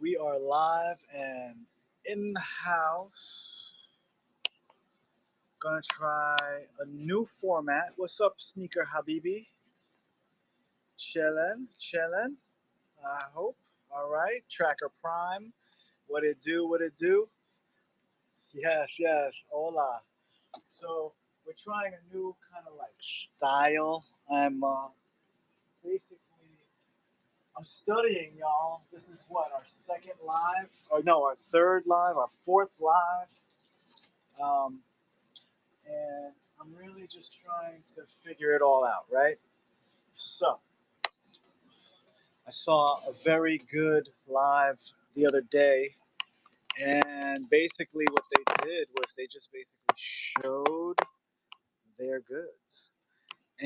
We are live and in the house. Gonna try a new format. What's up, Sneaker Habibi? Chillin'. I hope. All right, Tracker Prime. What it do? What it do? Yes. Hola. So we're trying a new kind of like style. Basically I'm studying, y'all. This is what our second live, or no, our third live, our fourth live. Um, and I'm really just trying to figure it all out, right? So, I saw a very good live the other day, and basically what they did was they just basically showed their goods.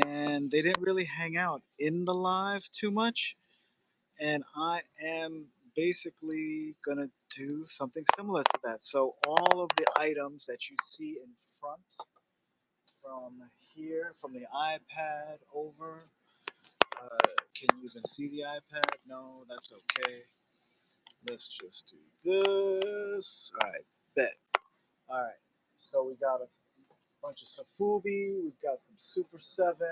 And they didn't really hang out in the live too much, and I am basically gonna do something similar to that. So, all of the items that you see in front from here, from the iPad over. Uh, can you even see the iPad? No, that's okay. Let's just do this. All right, bet. All right, so we got a bunch of Safubi. We've got some Super 7.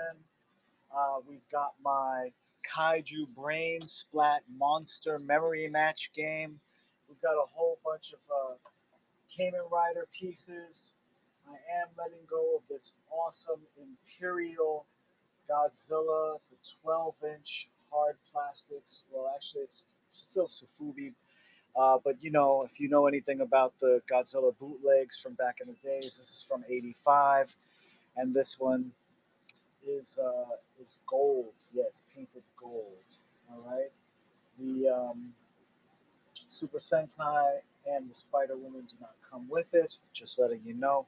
We've got my Kaiju Brain Splat Monster Memory Match game. We've got a whole bunch of Kamen Rider pieces. I am letting go of this awesome Imperial Godzilla. It's a 12-inch hard plastics. Well, actually, it's still Sufubi. But if you know anything about the Godzilla bootlegs from back in the days, this is from '85, and this one is gold. Yeah, it's painted gold. All right. The Super Sentai and the Spider Woman do not come with it. Just letting you know.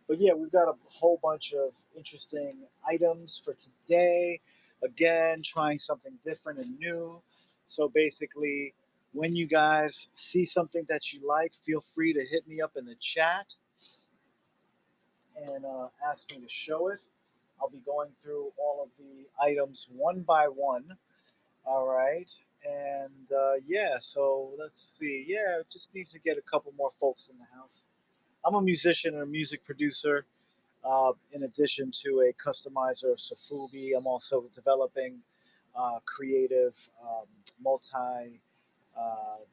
But yeah, we've got a whole bunch of interesting items for today. Again, trying something different and new. So basically, when you guys see something that you like, feel free to hit me up in the chat and ask me to show it. I'll be going through all of the items one by one. All right. And yeah, so let's see. Yeah, just need to get a couple more folks in the house. I'm a musician and a music producer. In addition to a customizer of Safubi, I'm also developing creative, multi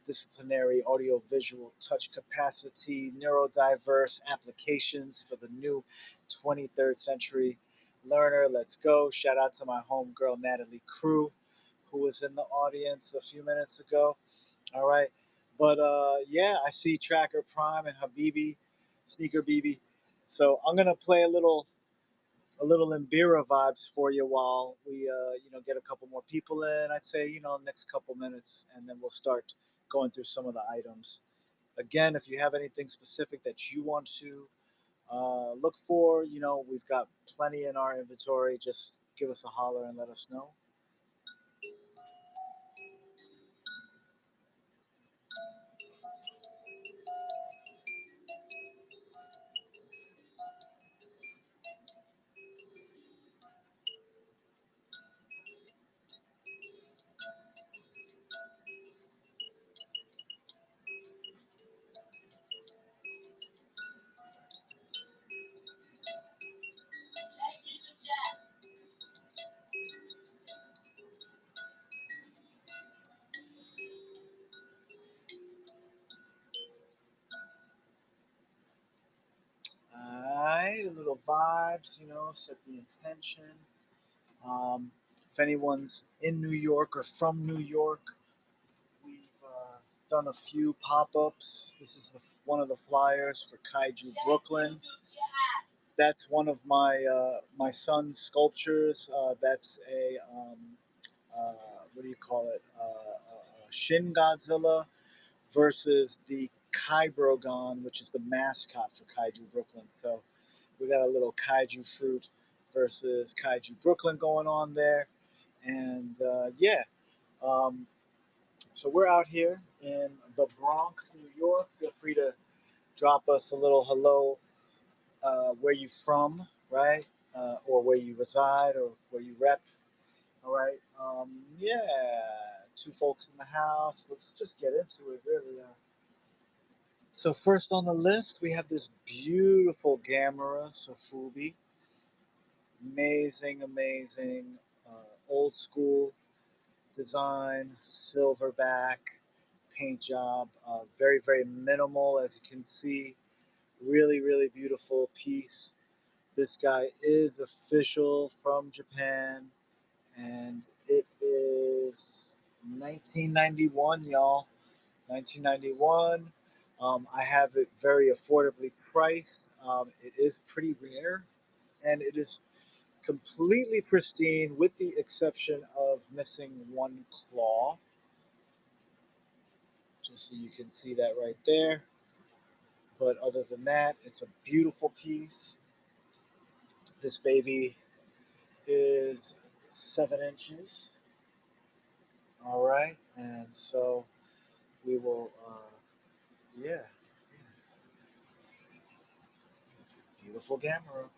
disciplinary audiovisual touch capacity, neurodiverse applications for the new 23rd century learner. Let's go. Shout out to my homegirl, Natalie Crew, who was in the audience a few minutes ago. All right. But yeah, I see Tracker Prime and Habibi, Sneaker BB. So I'm gonna play a little Imbira vibes for you while we get a couple more people in. I'd say next couple minutes, and then we'll start going through some of the items. Again, if you have anything specific that you want to look for, we've got plenty in our inventory. Just give us a holler and let us know. Alright, a little vibes, set the intention. Um, if anyone's in New York or from New York, we've done a few pop-ups. This is one of the flyers for Kaiju Brooklyn. That's one of my son's sculptures. That's a what do you call it? Shin Godzilla versus the Kybrogon, which is the mascot for Kaiju Brooklyn. So we got a little Kaiju fruit versus Kaiju Brooklyn going on there, and yeah. Um, so we're out here in the Bronx, New York. Feel free to drop us a little hello, where you from, right? Or where you reside or where you rep. All right. Yeah. two folks in the house. Let's just get into it, really. So first on the list, we have this beautiful Gamera Sofubi. Amazing, amazing, old school design, silverback paint job. Very, very minimal, as you can see. Really, really beautiful piece. This guy is official from Japan, and it is 1991, y'all. 1991. I have it very affordably priced. It is pretty rare, and it is completely pristine with the exception of missing one claw. Just so you can see that right there. But other than that, it's a beautiful piece. This baby is 7 inches. All right, and so we will, yeah, beautiful Gamera.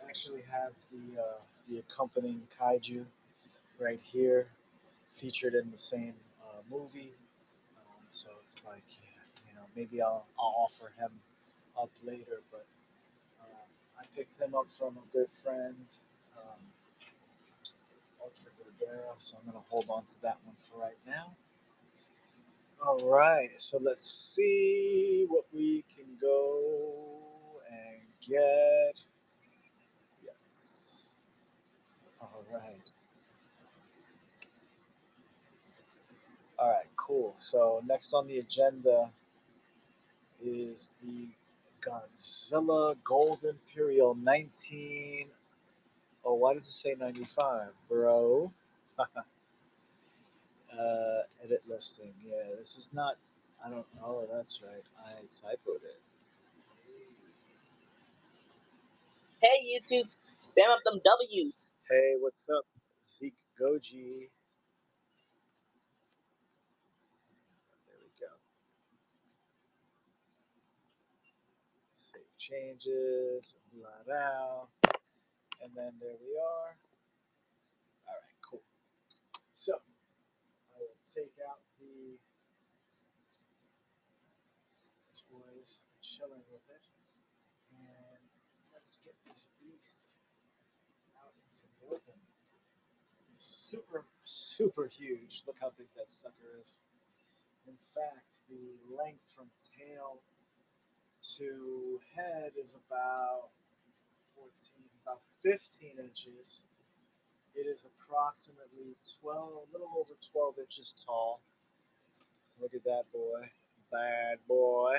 I actually have the accompanying Kaiju right here, featured in the same movie. So it's like, yeah, maybe I'll offer him up later, but I picked him up from a good friend, um, Ultra Bordera, so I'm gonna hold on to that one for right now. All right, so let's see what we can go and get. Yes. All right. All right, cool. So next on the agenda is the Godzilla Gold Imperial 19. Oh, why does it say 95, bro? Edit listing. Yeah, this is not. I don't. Oh, that's right. I typoed it. Hey, YouTube, spam up them W's. Hey, what's up, Zeke Goji? There we go. Save changes, blah out, and then there we are. All right, cool. So I will take out the toys, chilling with it, and let's get this beast out into the open. Super, super huge. Look how big that sucker is. In fact, the length from tail to head is about 14, about 15 inches. It is approximately 12, a little over 12 inches tall. Look at that boy. Bad boy.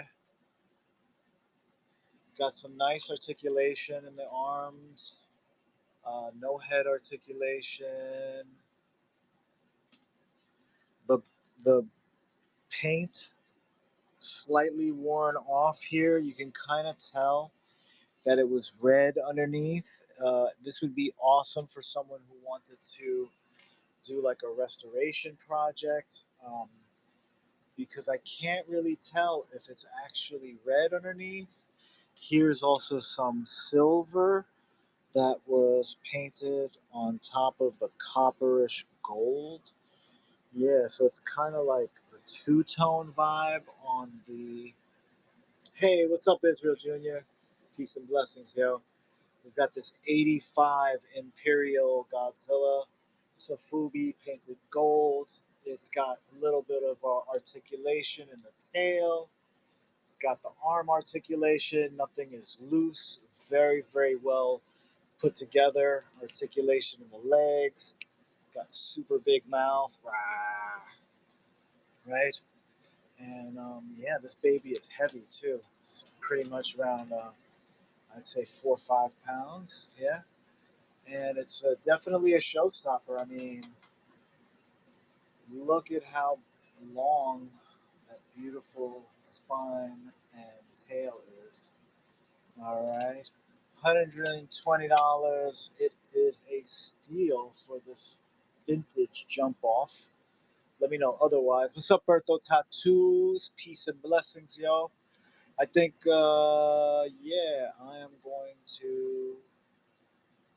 Got some nice articulation in the arms. No head articulation. The paint slightly worn off here. You can kind of tell that it was red underneath. This would be awesome for someone who wanted to do like a restoration project, because I can't really tell if it's actually red underneath. Here's also some silver that was painted on top of the copperish gold. Yeah, so it's kind of like a two-tone vibe on the. Hey, what's up, Israel Jr.? Peace and blessings, yo. We've got this 85 Imperial Godzilla Sofubi painted gold. It's got a little bit of articulation in the tail. It's got the arm articulation. Nothing is loose. Very, very well put together. Articulation in the legs. Got super big mouth. Rah, right? And yeah, this baby is heavy too. It's pretty much around, I'd say 4 or 5 pounds. Yeah. And it's definitely a showstopper. I mean, look at how long that beautiful spine and tail is. All right. $120. It is a steal for this vintage jump off. Let me know otherwise. What's up, Berto Tattoos? Peace and blessings, yo. I think, yeah, I am going to.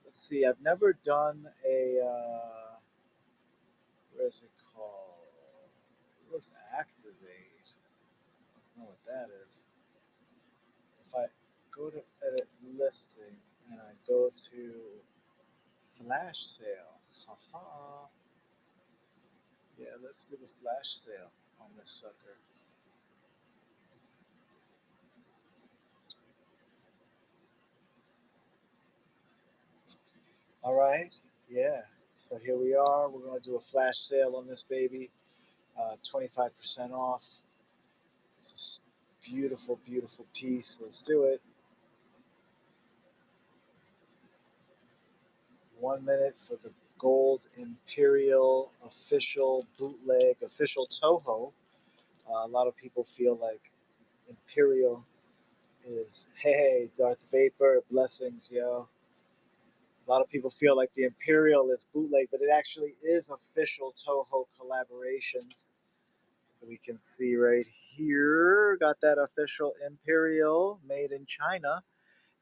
Let's see. I've never done a, what is it called? Let's activate. I don't know what that is. If I go to edit listing and I go to flash sale, haha. Yeah, let's do the flash sale on this sucker. All right, yeah. So here we are. We're going to do a flash sale on this baby. 25% off. It's a beautiful, beautiful piece. Let's do it. 1 minute for the gold Imperial official bootleg, official Toho. A lot of people feel like Imperial is, hey, Darth Vapor, blessings, yo. A lot of people feel like the Imperial is bootleg, but it actually is official Toho collaborations. So we can see right here, got that official Imperial made in China.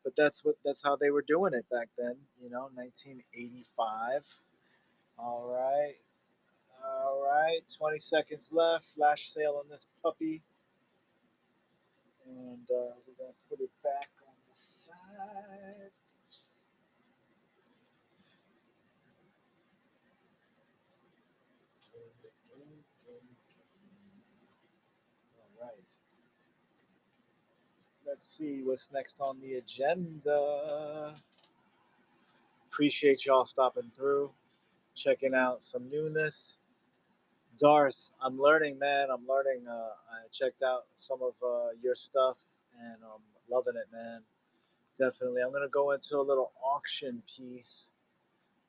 But that's how they were doing it back then, 1985. All right. All right, 20 seconds left. Flash sale on this puppy. And we're going to put it back on the side. All right. Let's see what's next on the agenda. Appreciate y'all stopping through, checking out some newness. Darth, I'm learning, man. I'm learning. I checked out some of your stuff, and I'm loving it, man. Definitely. I'm gonna go into a little auction piece.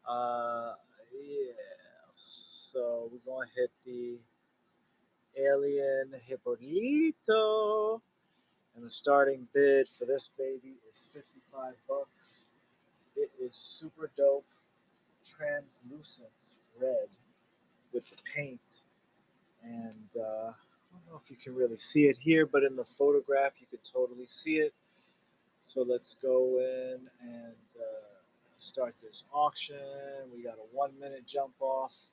Yeah. So we're gonna hit the alien Hippolyto, and the starting bid for this baby is $55. It is super dope, translucent red with the paint, and I don't know if you can really see it here, but in the photograph you can totally see it. So let's go in and start this auction. We got a 1 minute jump off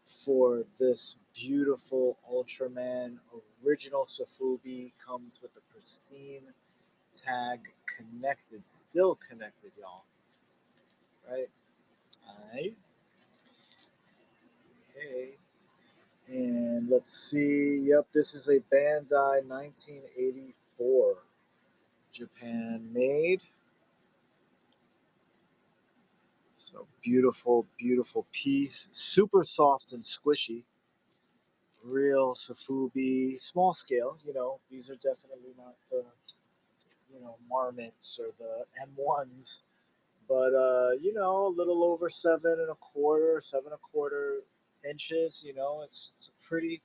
for this beautiful Ultraman original Safubi. Comes with the pristine tag, connected, still connected, y'all. Right? Alright. Hey. And let's see. Yep, this is a Bandai 1984 Japan made. So beautiful, beautiful piece. Super soft and squishy. Real Safubi, small scale. These are definitely not the marmots or the M1s, but a little over 7 1/4, 7 1/4 inches. It's a pretty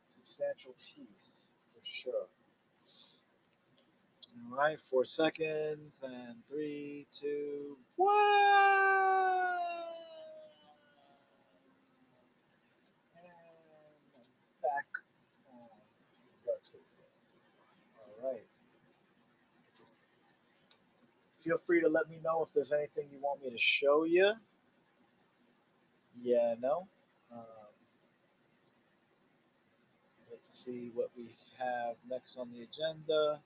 substantial piece for sure. All right, 4 seconds, and 3, 2, 1. And back on button. All right. Feel free to let me know if there's anything you want me to show you. Yeah, no. Um, let's see what we have next on the agenda.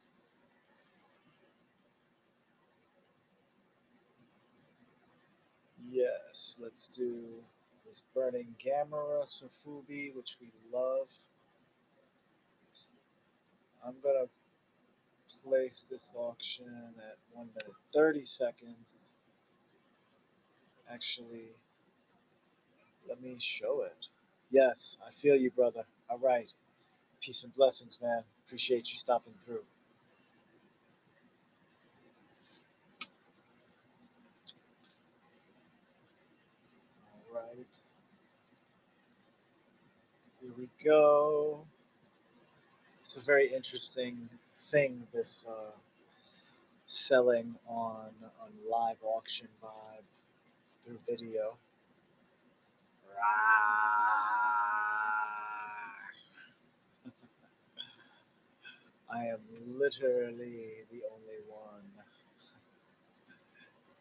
Yes, let's do this Burning Gamera Safubi, which we love. I'm going to place this auction at 1 minute 30 seconds. Actually, let me show it. Yes, I feel you, brother. All right. Peace and blessings, man. Appreciate you stopping through. All right. Here we go. It's a very interesting thing, this selling on live auction vibe through video. I am literally the only one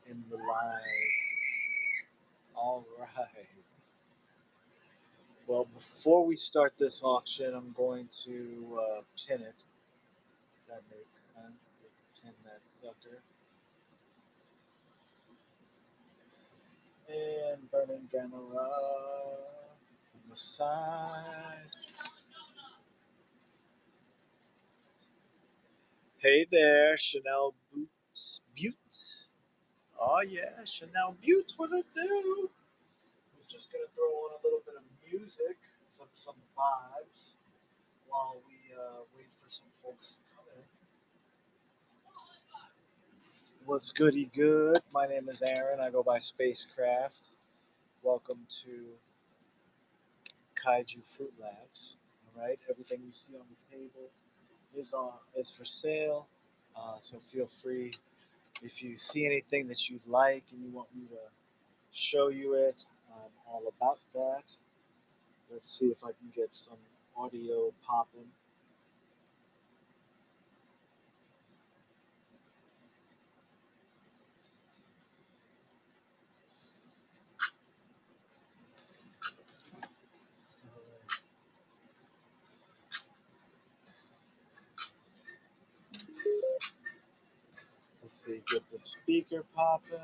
in the live All right. Well, before we start this auction, I'm going to pin it. If that makes sense. Let's pin that sucker. And burning camera on the side. Hey there, Chanel Boots. Butte. Oh yeah, Chanel Butte, what it do? I was just gonna throw on a little bit of music for some vibes while we wait for some folks to come in. What's goody good? My name is Aaron. I go by SpazeCraft. Welcome to Kaiju Fruit Labs. All right, everything you see on the table is for sale. So feel free if you see anything that you like and you want me to show you it. I'm all about that. Let's see if I can get some audio popping. Let's see, get the speaker popping.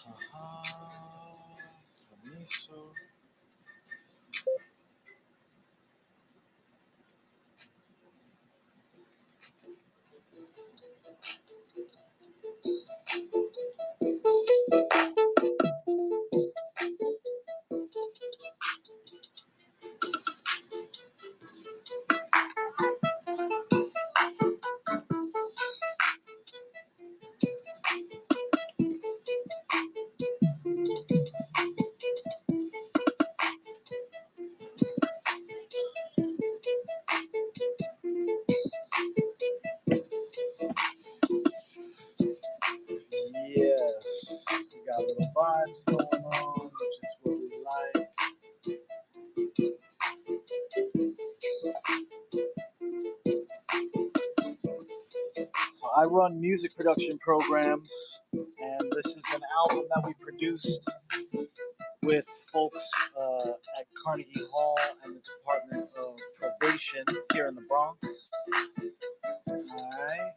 Haha. Kamiso. Yes, we got little vibes going on, which is what we like. So I run music production programs, and this is an album that we produced with folks at Carnegie Hall and the Department of Probation here in the Bronx. All right.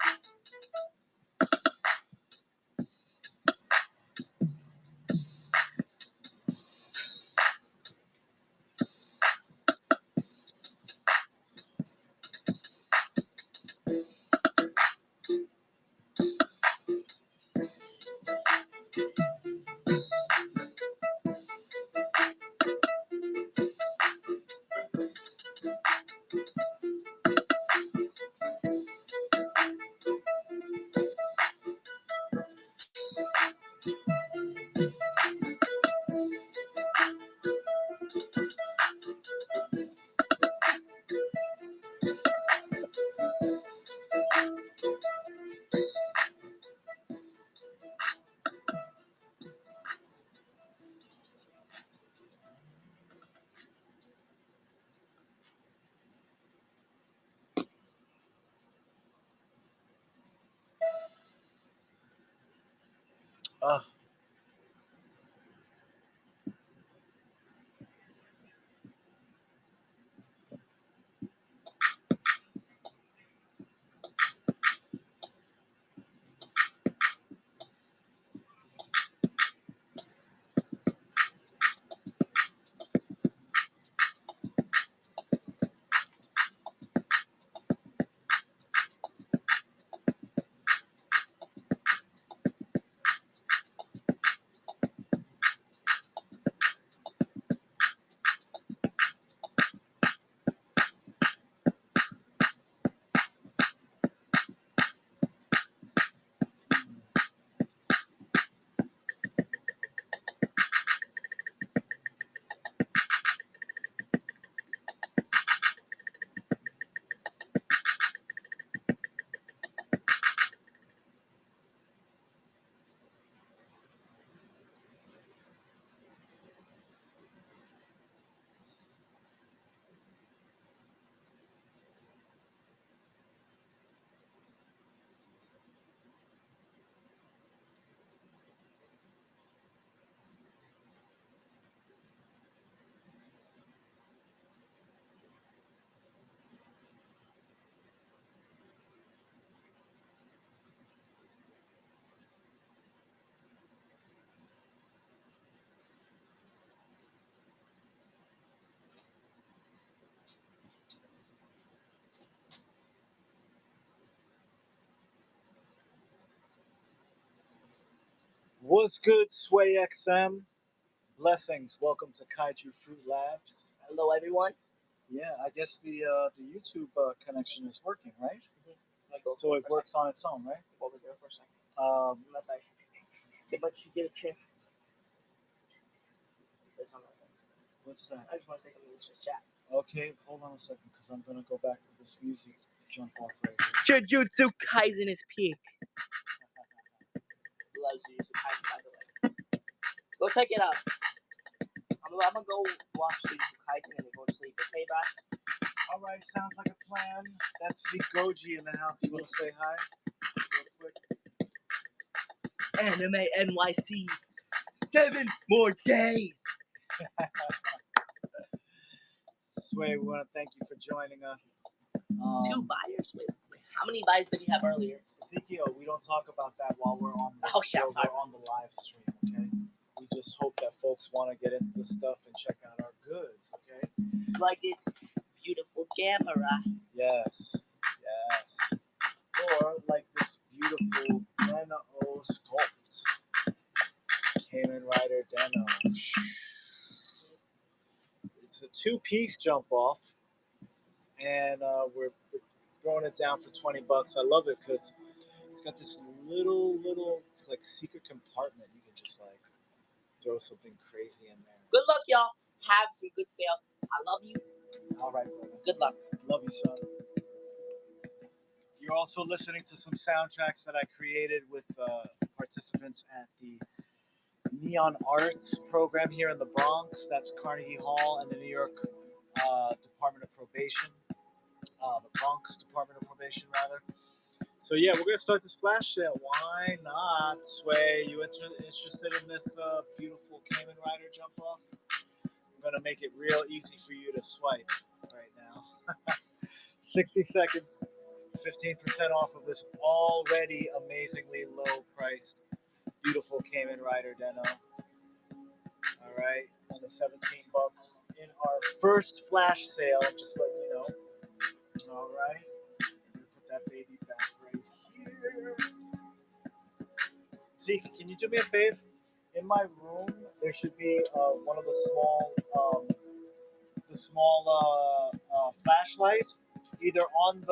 Uh, What's good, Sway XM? Blessings. Welcome to Kaiju Fruit Labs. Hello, everyone. Yeah, I guess the YouTube connection is working, right? Mm-hmm. So it works on its own, right? Over there for a second. Unless I but you get a chance. That's on that thing. What's that? I just want to say something in the chat. Okay, hold on a second, because I'm gonna go back to this music jump off right here. Jujutsu Kaisen is peak. Loves Jujutsu Kaisen, by the way. Go check it out. I'm gonna go watch Jujutsu Kaisen and then go to sleep. Okay, bye. All right, sounds like a plan. That's the Goji in the house. You wanna say hi? Real quick. Anime NYC. 7 more days. Sway, we want to thank you for joining us. 2 buyers? Wait, how many buys did we have earlier? Ezekiel, we don't talk about that while we're on the, we're on the live stream, okay? We just hope that folks want to get into the stuff and check out our goods, okay? Like this beautiful camera. Yes, yes. Or like this beautiful Deno sculpt. Kamen Rider Deno. It's a 2-piece jump off, and we're throwing it down for $20. I love it because it's got this little like secret compartment. You can just like throw something crazy in there. Good luck, y'all. Have some good sales. I love you. All right, brother. Good luck. Love you, son. You're also listening to some soundtracks that I created with participants at the Neon Arts program here in the Bronx. That's Carnegie Hall and the New York Department of Probation. The Bronx Department of Probation, rather. So yeah, we're gonna start this flash sale. Why not? Sway, you interested in this beautiful Kamen Rider jump off? I'm gonna make it real easy for you to swipe right now. 60 seconds, 15% off of this already amazingly low priced, beautiful Kamen Rider Deno. All right, on the $17 in our first flash sale. I'm just letting you know. All right, I'm gonna put that baby back right here. Zeke, can you do me a favor? In my room, there should be one of the small flashlights, either on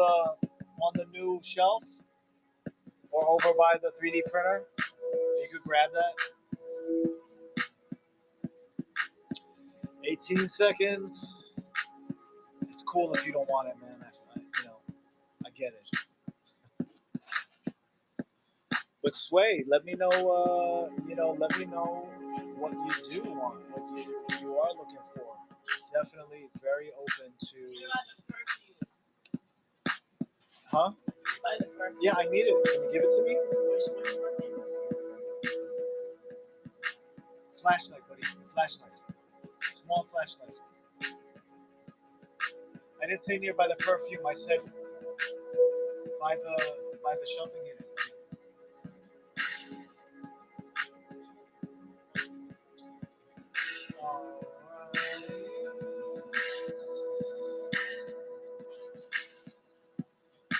the new shelf or over by the 3D printer. If you could grab that. 18 seconds. It's cool if you don't want it, man. I get it. But Sway, let me know. Let me know what you do want, what you are looking for. Definitely very open to. Huh? Yeah, I need it. Can you give it to me? Flashlight, buddy. Flashlight. Small flashlight. I didn't say nearby the perfume. I said by the shelving unit.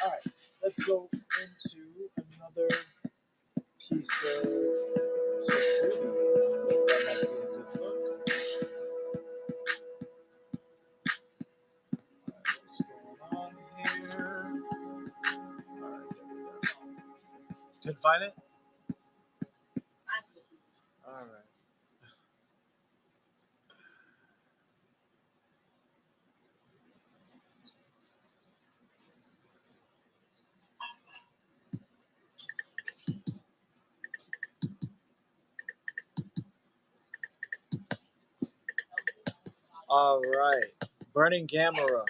All right, let's go into another piece of sashimi. That might be a good look. All right, what's going on here? All right, there we go. You couldn't find it? All right. All right. Burning Gamera,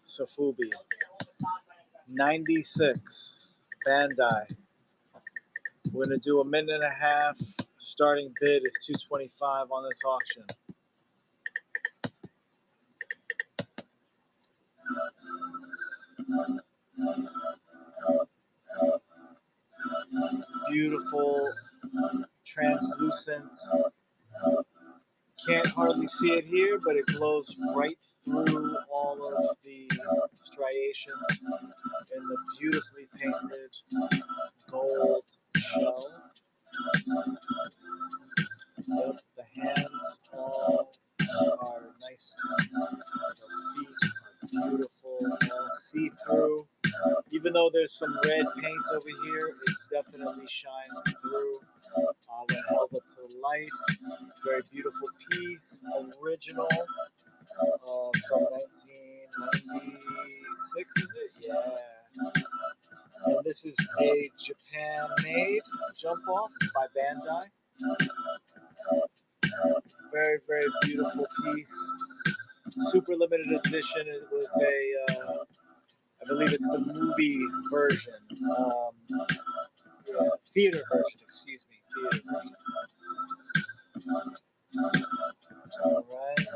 Sofubi. 96. Bandai. We're going to do a minute and a half. Starting bid is $225 on this auction. Beautiful, translucent. Can't hardly see it here, but it glows right through all of the striations in the beautifully painted gold shell. Yep, the hands all are nice. The feet are beautiful, all see-through. Even though there's some red paint over here, it definitely shines through when held up to the light. Very beautiful piece, original, from 1996, is it? Yeah. And this is a Japan-made jump-off by Bandai. Very, very beautiful piece. Super limited edition. It was I believe it's the movie version. Yeah, theater version, excuse me. Theater version. All right.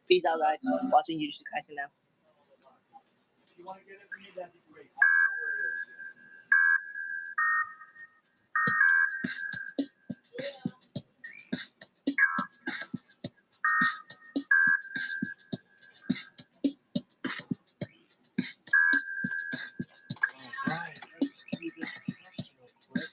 Peace out, guys. Watching Jujutsu Kaisen now. If you want to get it for me, that'd be great. I don't know where it is. All right, let's do this test real quick.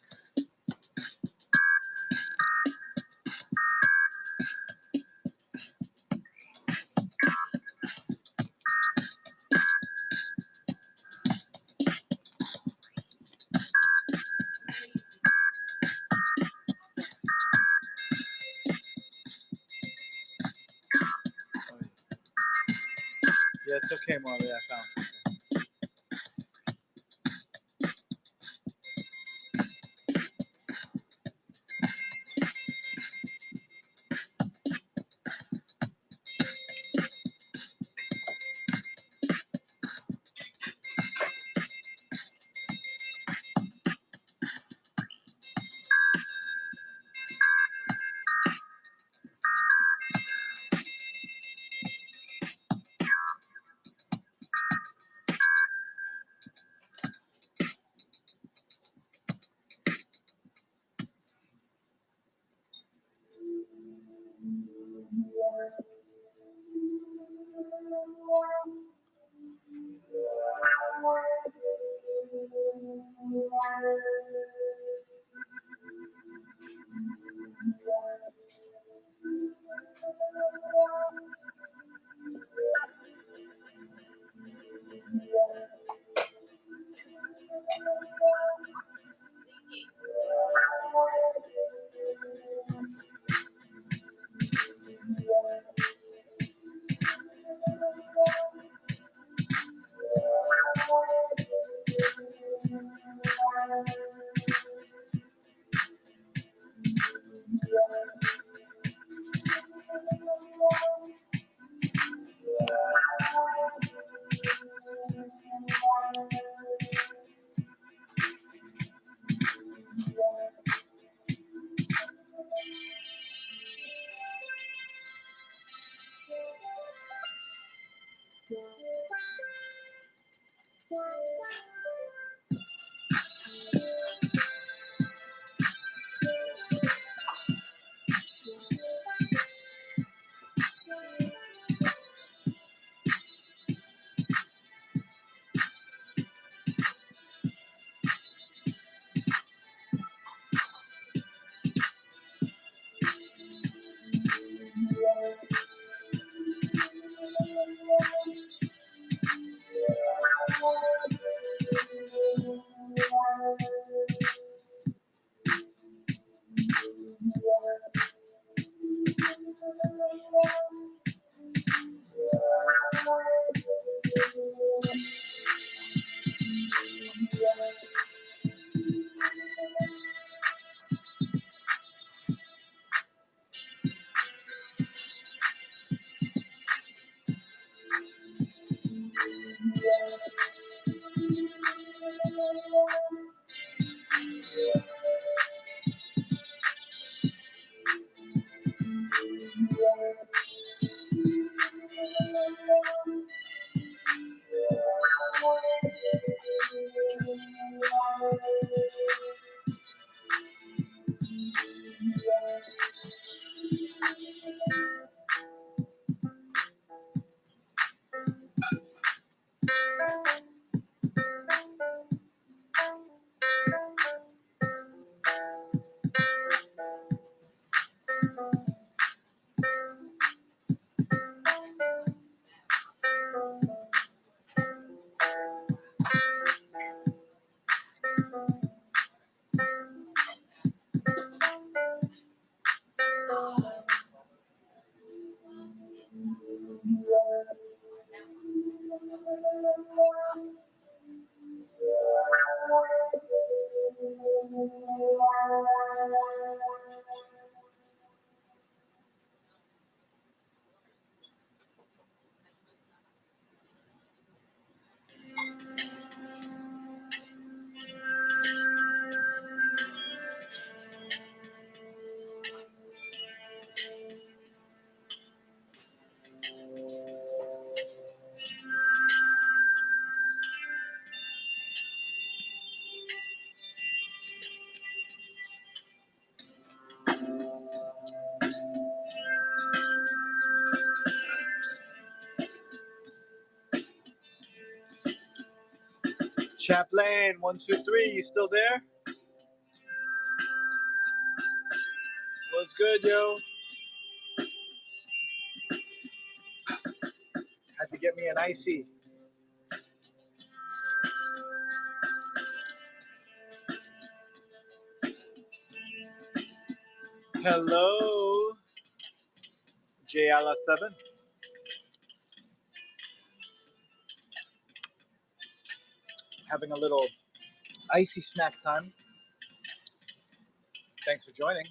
Yeah, it's okay, Marley. I found something. Chaplain, 123, you still there? What's good, yo? Had to get me an icy. Hello, JLS7. Having a little icy snack time. Thanks for joining.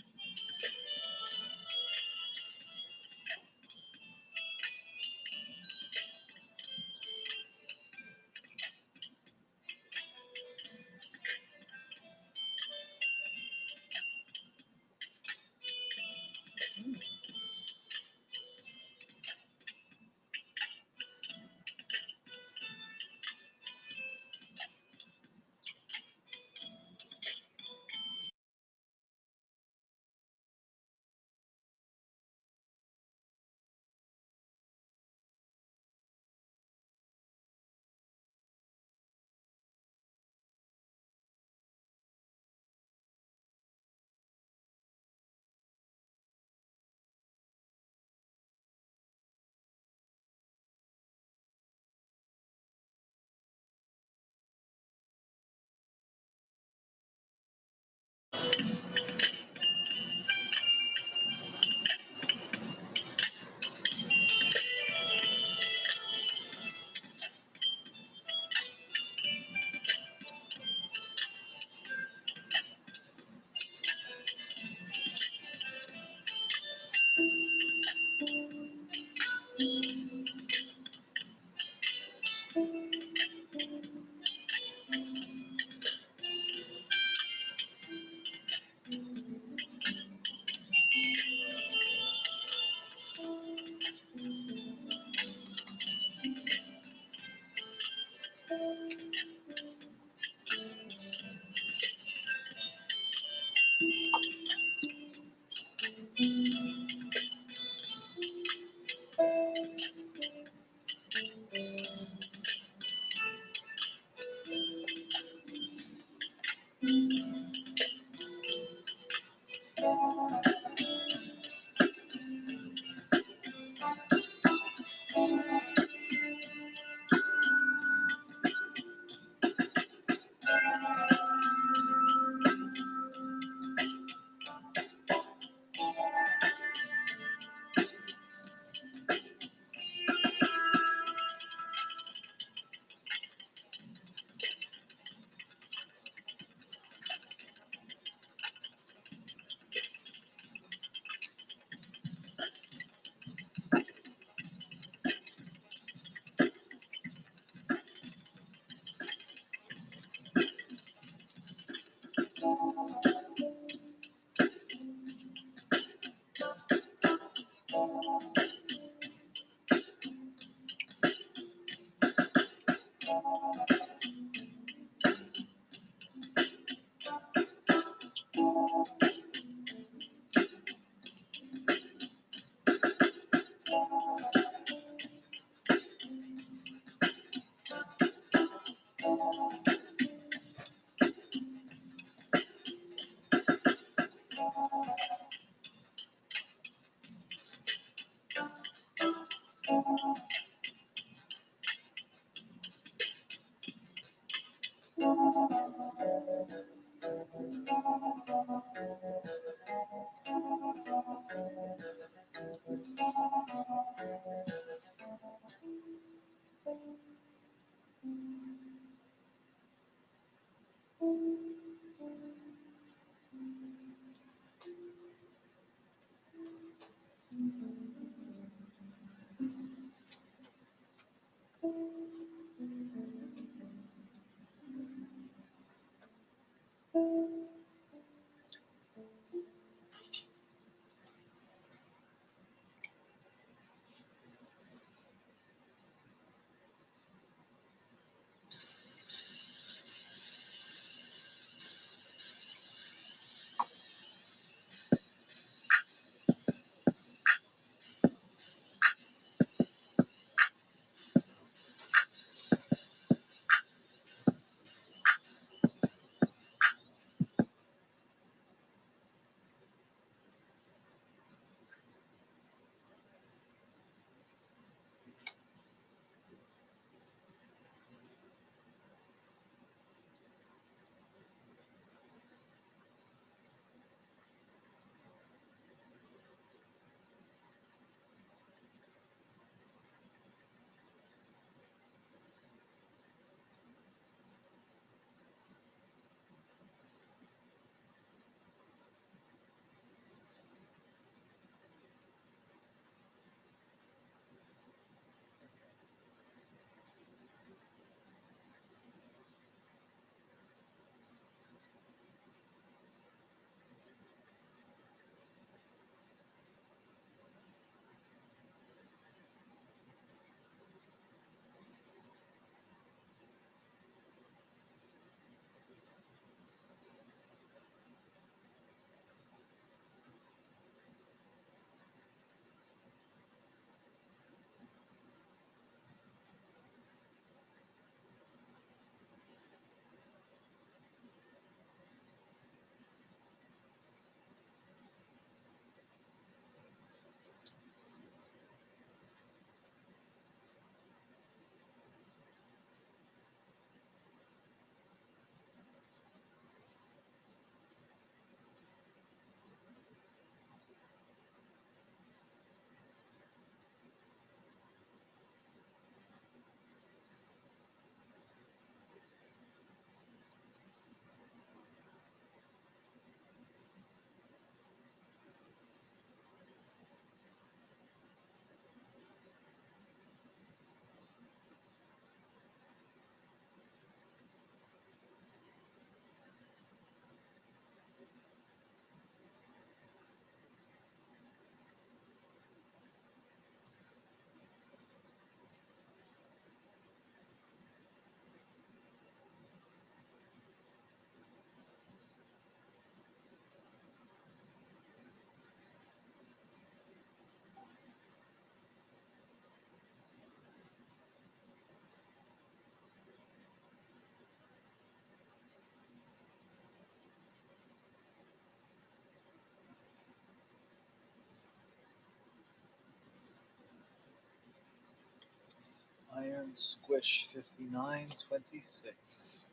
Iron Squish 5926.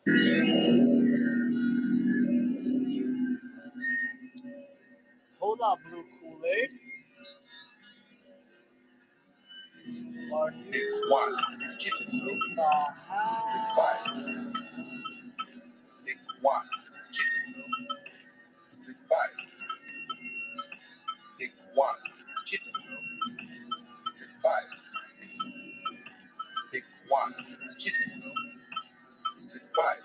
Hola, Blue Kool-Aid. Are you Pick one. Chicken. in the house? Pick one. Chicken. Pick five. Pick one. Chicken. Pick five. Pick one. Chicken. Pick five.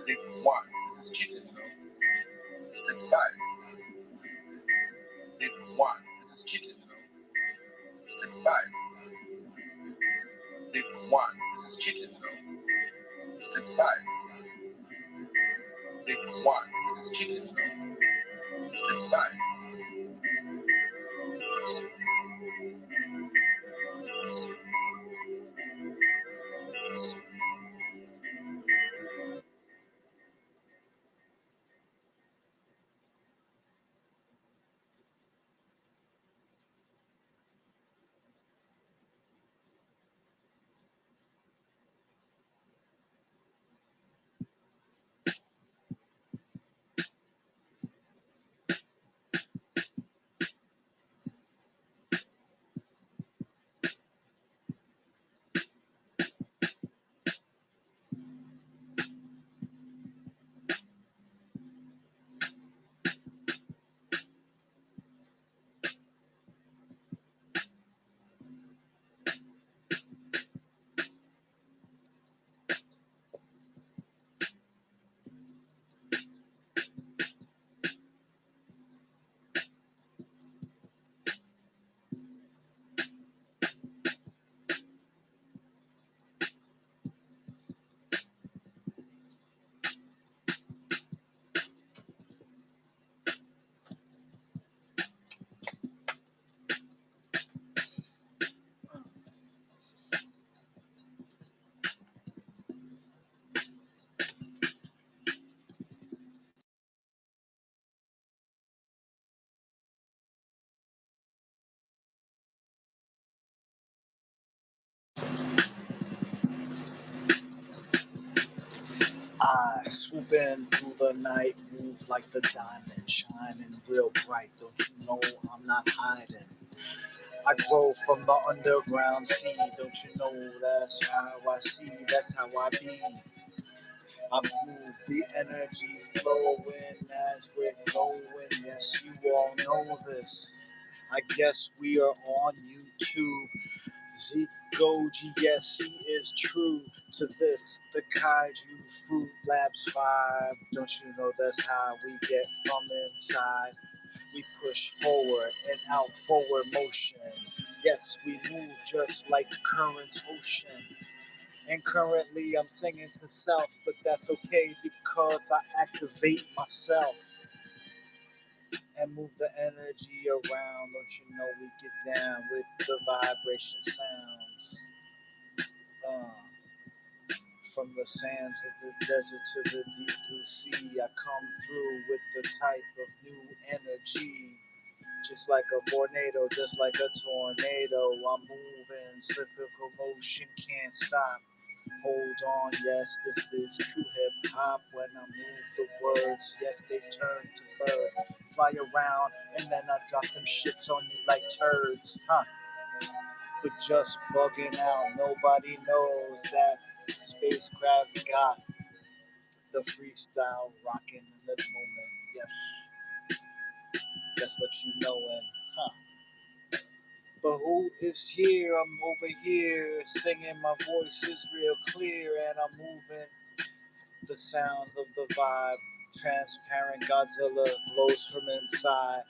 Pick one. Chicken. Pick five. Pick one. Chicken. Pick five. Pick one. Chicken. Pick five. Pick one. Chicken. Pick five. I swoop in through the night, move like the diamond, shining real bright. Don't you know I'm not hiding? I grow from the underground sea. Don't you know that's how I see? That's how I be. I move the energy flowing as we're going. Yes, you all know this. I guess we are on YouTube. Z Goji, yes, he is true to this. The Kaiju Fruit Labs vibe. Don't you know that's how we get from inside? We push forward and out forward motion. Yes, we move just like currents ocean. And currently I'm singing to self, but that's okay because I activate myself and move the energy around. Don't you know we get down with the vibration sounds. Uh, from the sands of the desert to the deep blue sea, I come through with the type of new energy. Just like a tornado, just like a tornado, I'm moving, cyclical motion can't stop. Hold on, yes, this is true hip hop. When I move the words, yes, they turn to birds, fly around, and then I drop them shits on you like turds, huh? But just bugging out, nobody knows that SpazeCraft got the freestyle rocking in the moment. Yes, that's what you knowin', huh? But who is here? I'm over here singing. My voice is real clear, and I'm moving the sounds of the vibe. Transparent Godzilla glows from inside.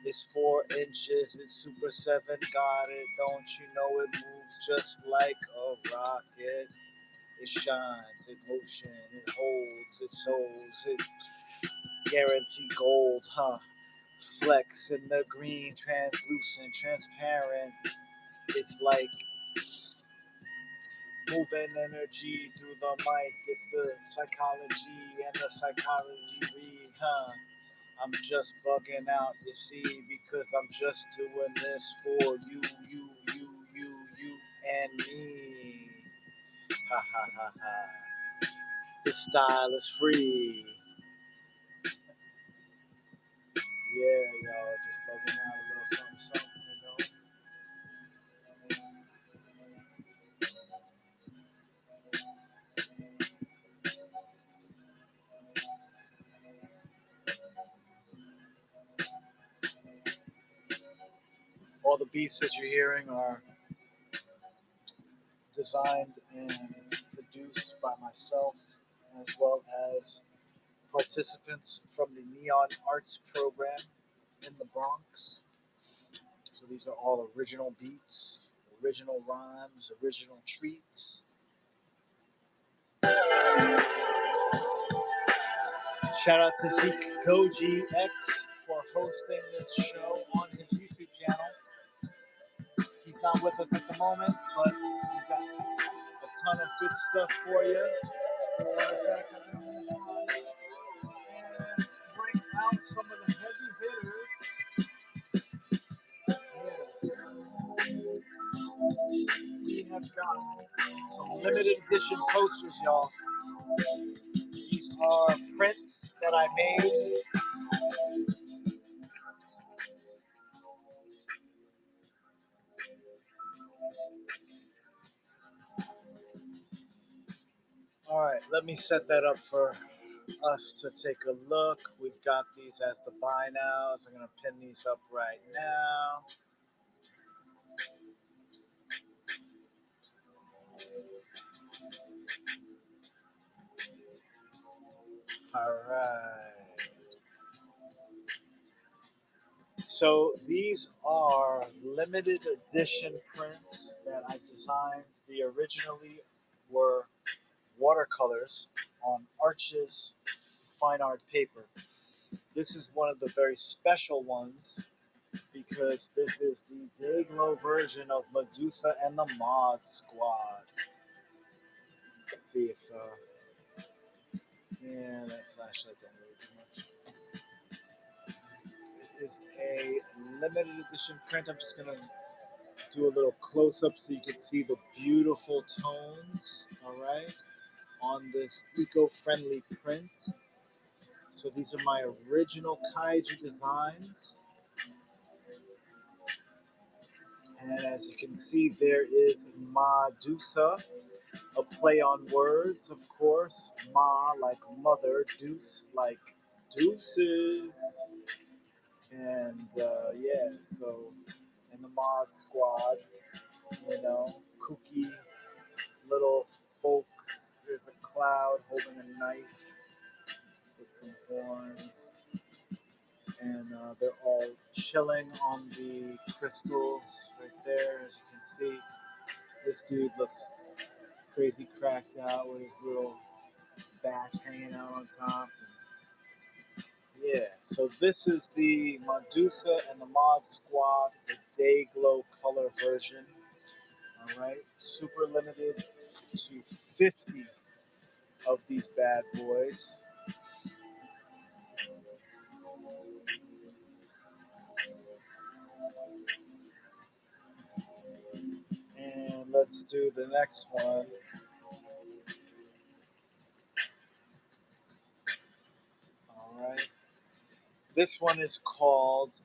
It's 4 inches. It's Super 7. Got it. Don't you know it moves just like a rocket? It shines. It motion. It holds. It souls. It guaranteed gold, huh? Flex in the green, translucent, transparent. It's like moving energy through the mic. It's the psychology and the psychology read, huh? I'm just bugging out, you see, because I'm just doing this for you, and me. Ha ha ha ha. The style is free. Yeah, y'all, just bugging out a little something, something, you know. All the beats that you're hearing are designed and produced by myself, as well as participants from the Neon Arts program in the Bronx. So these are all original beats, original rhymes, original treats. Shout out to Zeke Goji X for hosting this show on his YouTube channel. He's not with us at the moment, but we've got a ton of good stuff for you. Matter of fact, I'm going to move on and bring out some of the heavy hitters. Yes. We have got some limited edition posters, y'all. These are prints that I made. All right, let me set that up for us to take a look. We've got these as the buy nows. I'm going to pin these up right now. All right. So these are limited edition prints that I designed. They originally were watercolors on Arches fine art paper. This is one of the very special ones because this is the Dayglow version of Medusa and the Mod Squad. Let's see if, yeah, that flashlight don't really do much. It is a limited edition print. I'm just gonna do a little close up so you can see the beautiful tones, all right, on this eco-friendly print. So these are my original Kaiju designs. And as you can see, there is Medusa, a play on words, of course. Ma like mother, deuce like deuces. And yeah, so in the mod squad, you know, kooky little folks. There's a cloud holding a knife with some horns. And they're all chilling on the crystals right there, as you can see. This dude looks crazy cracked out with his little bat hanging out on top. And yeah, so this is the Medusa and the Mod Squad, the Day Glow color version. All right, super limited to 50 of these bad boys. And let's do the next one. All right. This one is called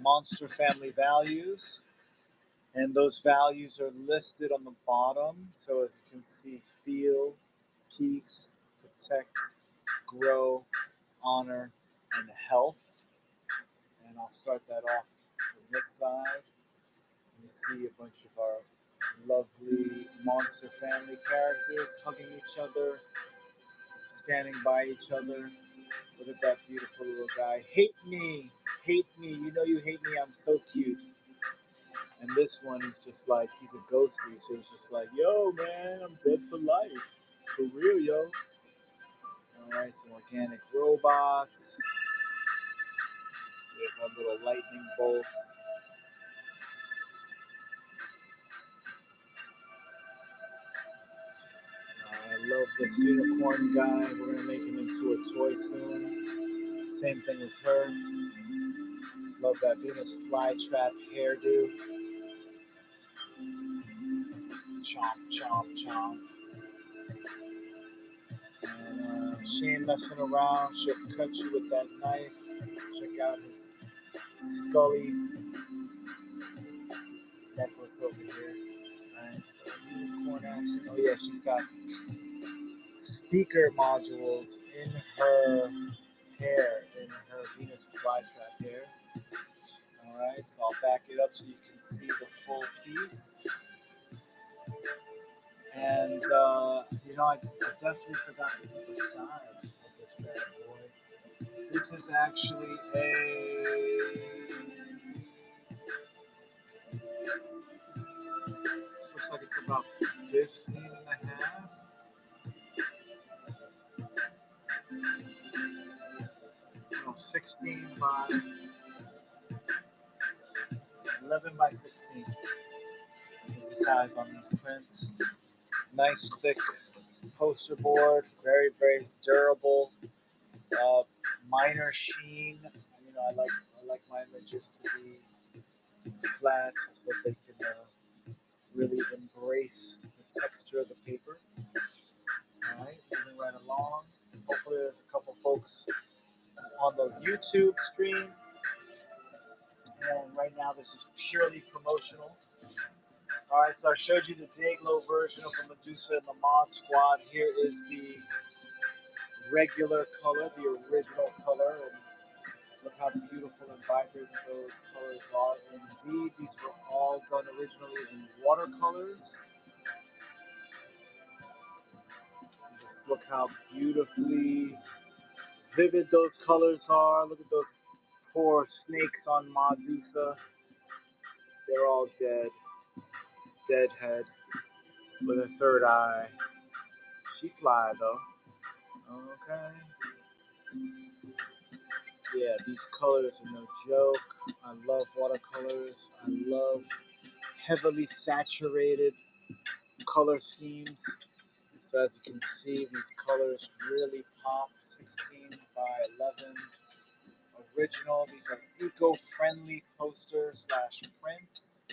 Monster Family Values. And those values are listed on the bottom. So as you can see, feel, peace, protect, grow, honor, and health. And I'll start that off from this side. You see a bunch of our lovely Monster Family characters hugging each other, standing by each other. Look at that beautiful little guy. Hate me, hate me. You know you hate me. I'm so cute. And this one is just like, he's a ghosty, so he's just like, yo, man, I'm dead for life. For real, yo. Alright, some organic robots. There's our little lightning bolt. I love this unicorn guy. We're gonna make him into a toy soon. Same thing with her. Love that Venus flytrap hairdo. Chomp, chomp, chomp. And she ain't messing around. She'll cut you with that knife. Check out his Scully necklace over here. Right? Unicorn action. Oh yeah, she's got speaker modules in her hair, in her Venus flytrap hair. Alright, so I'll back it up so you can see the full piece. And you know, I definitely forgot to put the size of this bad boy. This is actually a, this looks like it's about 15 and a half. No, 16 by 11 by 16 is the size on these prints. Nice thick poster board, very, very durable. Minor sheen. You know, I like my images to be flat so that they can really embrace the texture of the paper. All right, moving right along. Hopefully, there's a couple folks on the YouTube stream. And right now, this is purely promotional. All right, so I showed you the Dayglow version of the Medusa and the Mod Squad. Here is the regular color, the original color. And look how beautiful and vibrant those colors are. Indeed, these were all done originally in watercolors. Just look how beautifully vivid those colors are. Look at those poor snakes on Medusa. They're all dead. Dead head with a third eye. She fly though. Okay. Yeah, these colors are no joke. I love watercolors. I love heavily saturated color schemes. So as you can see, these colors really pop. 16 by 11. Original. These are eco-friendly posters slash prints.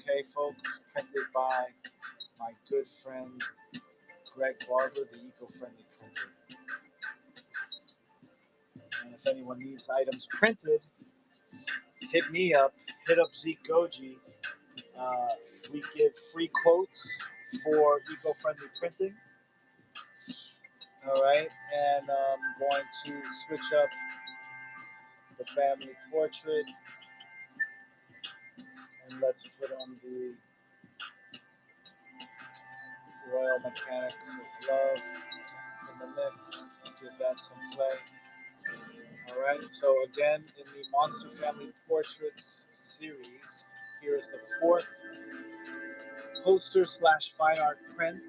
Okay, folks, printed by my good friend Greg Barber, the eco-friendly printer. And if anyone needs items printed, hit me up. Hit up Zeke Goji. Uh, we give free quotes for eco-friendly printing. All right, and I'm going to switch up the family portrait, and let's put on the Royal Mechanics of Love in the mix. Give that some play. All right, so again, in the Monster Family Portraits series, here is the fourth poster slash fine art print.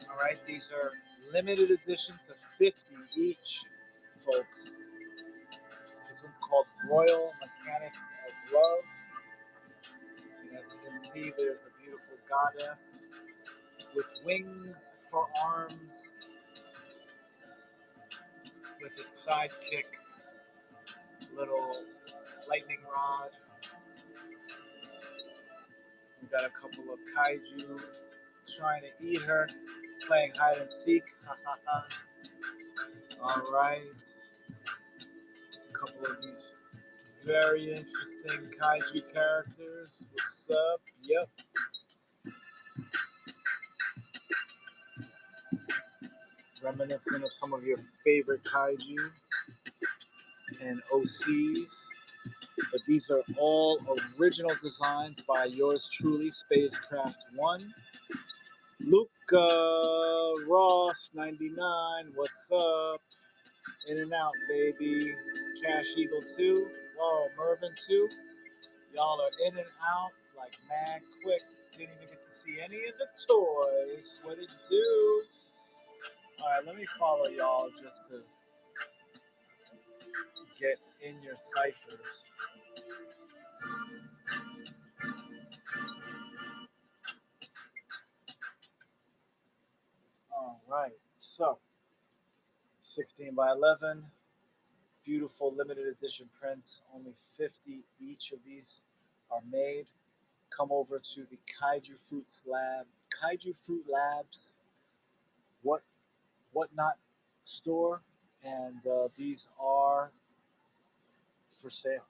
All right, these are limited edition to 50 each, folks. This one's called Royal Mechanics of Love. And as you can see, there's a beautiful goddess with wings for arms, with its sidekick, little lightning rod. We've got a couple of kaiju trying to eat her, playing hide and seek. Ha ha ha. All right. A couple of these very interesting kaiju characters. What's up? Yep. Reminiscent of some of your favorite kaiju and OCs. But these are all original designs by yours truly, SpazeCraft 1. Luca Ross 99, what's up? In and out, baby. Cash Eagle 2. Whoa, Mervin 2. Y'all are in and out like mad quick. Didn't even get to see any of the toys. What it do? Alright, let me follow y'all just to get in your ciphers. Alright, so 16 by 11. Beautiful limited edition prints. Only 50 each of these are made. Come over to the Kaiju Fruit Labs, whatnot store, and these are for sale.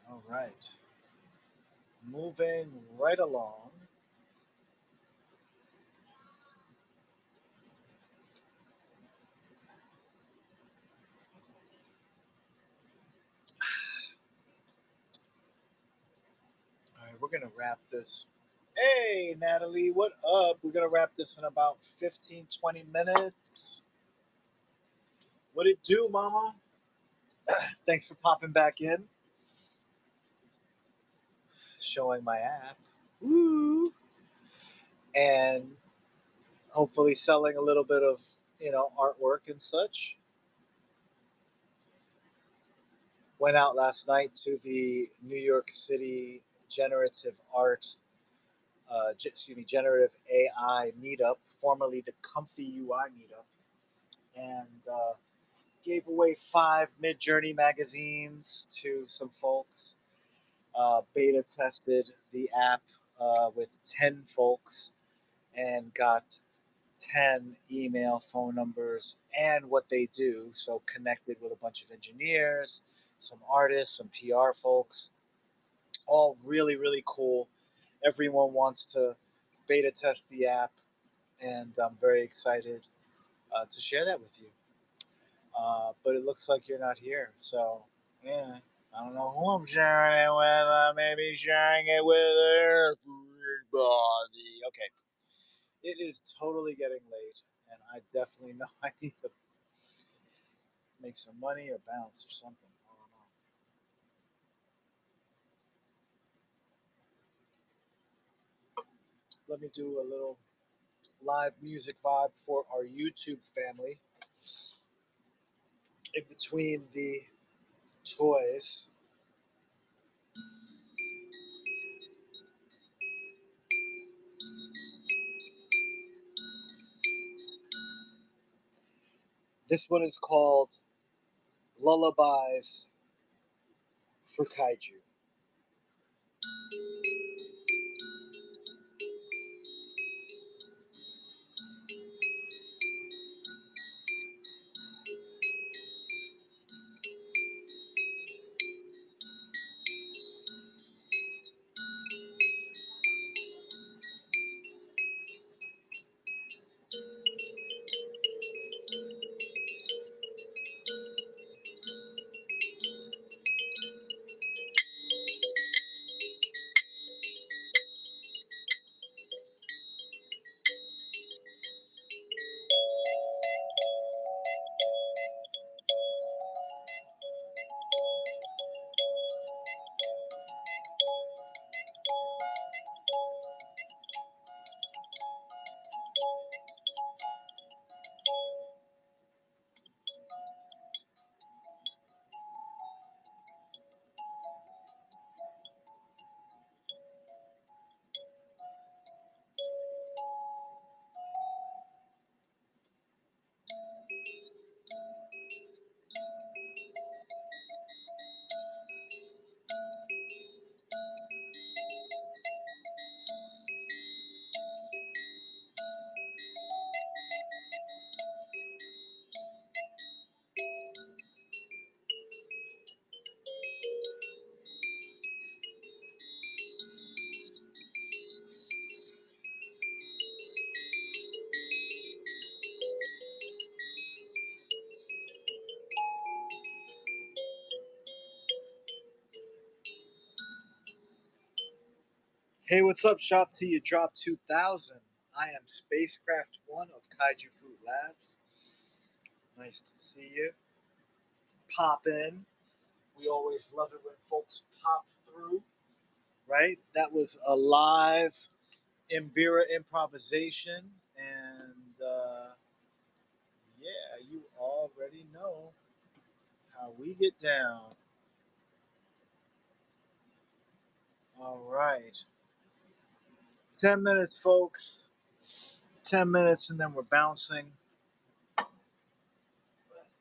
All right, moving right along. All right, we're gonna wrap this. Hey, Natalie, what up? We're gonna wrap this in about 15, 20 minutes. What it do, mama? Thanks for popping back in, showing my app. Woo! And hopefully selling a little bit of, artwork and such. Went out last night to the New York City Generative Art, Generative AI meetup, formerly the Comfy UI meetup, and gave away 5 Mid-Journey magazines to some folks. Beta tested the app with 10 folks and got 10 email, phone numbers, and what they do. So connected with a bunch of engineers, some artists, some PR folks. All really, really cool. Everyone wants to beta test the app, and I'm very excited to share that with you. But it looks like you're not here. So, yeah, I don't know who I'm sharing it with. I may be sharing it with everybody. Okay. It is totally getting late, and I definitely know I need to make some money or bounce or something. I don't know. Let me do a little live music vibe for our YouTube family in between the toys. This one is called Lullabies for Kaiju. Hey, what's up, Shop T? You dropped 2000. I am SpazeCraft 1 of Kaiju Fruit Labs. Nice to see you. Pop in. We always love it when folks pop through, right? That was a live Imbira improvisation, and yeah, you already know how we get down. All right. 10 minutes, folks. 10 minutes, and then we're bouncing. Let's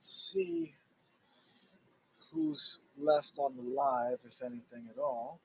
see who's left on the live, if anything at all.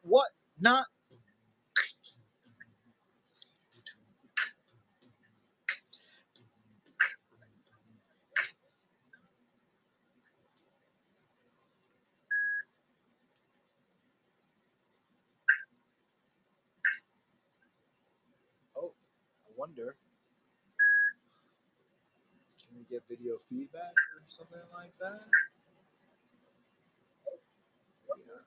What? Not. Oh, I wonder. Can we get video feedback or something like that? Yeah.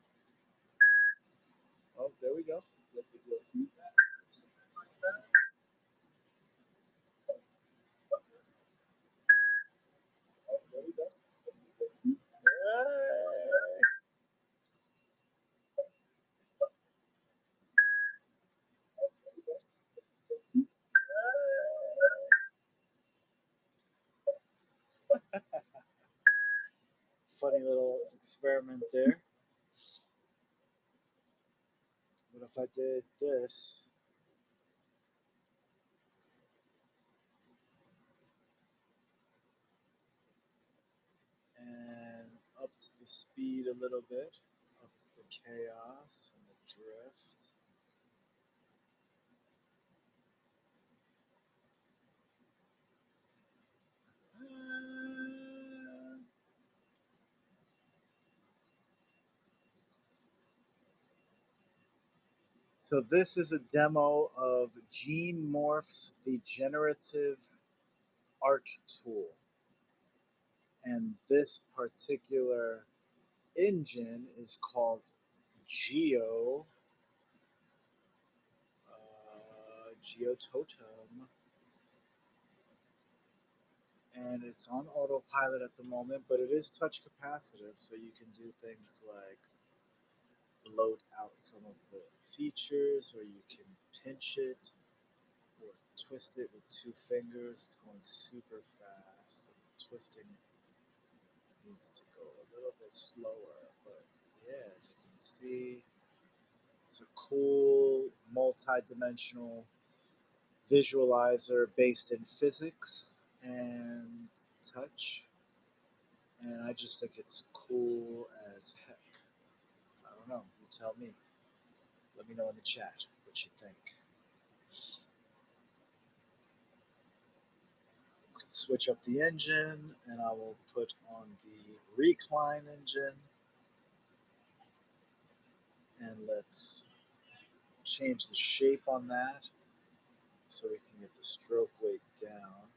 Oh, there we go. Get video feedback or something like that. Oh, there we go. Hey. Funny little experiment there. What if I did this? And up to the speed a little bit, up to the chaos and the drift. So this is a demo of Gene Morph's the generative art tool. And this particular engine is called Geo Totem, and it's on autopilot at the moment, but it is touch capacitive, so you can do things like bloat out some of the features, or you can pinch it or twist it with 2 fingers. It's going super fast, so the twisting needs to go a little bit slower, but yeah, as you can see, it's a cool multi-dimensional visualizer based in physics and touch, and I just think it's cool as heck. I don't know, you tell me. Let me know in the chat what you think. You can switch up the engine, and I will put on the recline engine, and let's change the shape on that so we can get the stroke weight down.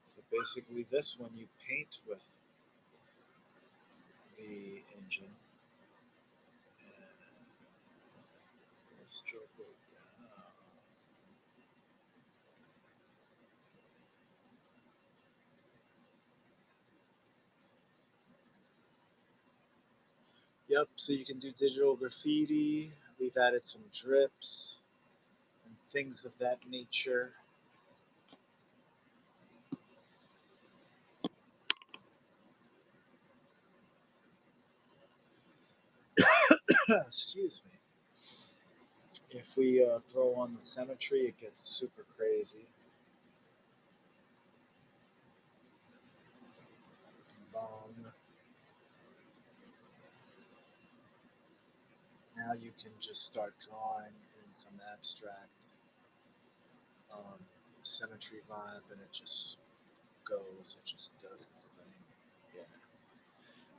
So basically this one you paint with the engine, and stroke weight down. Yep, so you can do digital graffiti. We've added some drips and things of that nature. Excuse me. If we throw on the symmetry, it gets super crazy. Now you can just start drawing in some abstract um, symmetry vibe, and it just goes. It just does its thing. Yeah.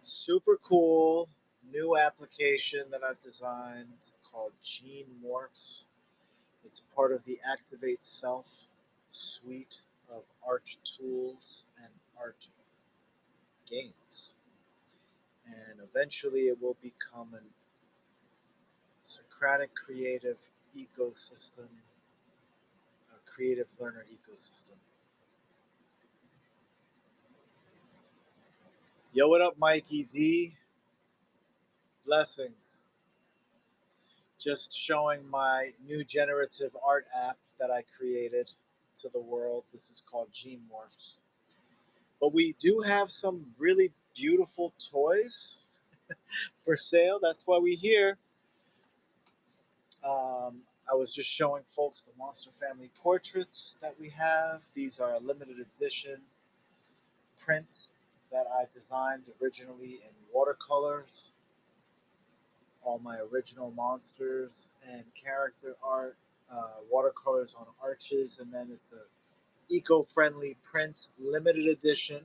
Super cool new application that I've designed called Gene Morphs. It's part of the Activate Self suite of art tools and art games. And eventually it will become an Socratic creative ecosystem, a creative learner ecosystem. Yo, what up, Mikey D? Blessings. Just showing my new generative art app that I created to the world. This is called Gene Morphs. But we do have some really beautiful toys for sale. That's why we're here. I was just showing folks the Monster Family portraits that we have. These are a limited edition print that I designed originally in watercolors. All my original monsters and character art, watercolors on arches, and then it's a eco-friendly print limited edition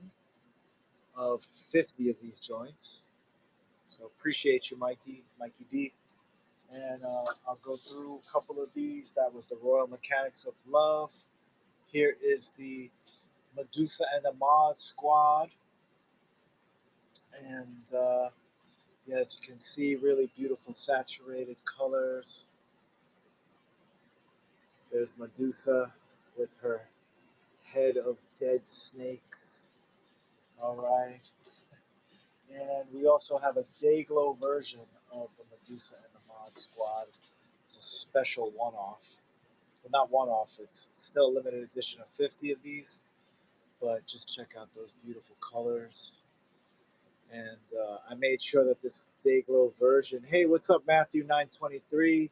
of 50 of these joints. So appreciate you, Mikey D. And I'll go through a couple of these. That was the Royal Mechanics of Love. Here is the Medusa and the Mod Squad. And yeah, as you can see, really beautiful saturated colors. There's Medusa with her head of dead snakes. All right. And we also have a Dayglow version of the Medusa and the Mod Squad. It's a special one-off. Well, not one-off, it's still a limited edition of 50 of these. But just check out those beautiful colors. And I made sure that this Dayglow version. Hey, what's up, Matthew 923?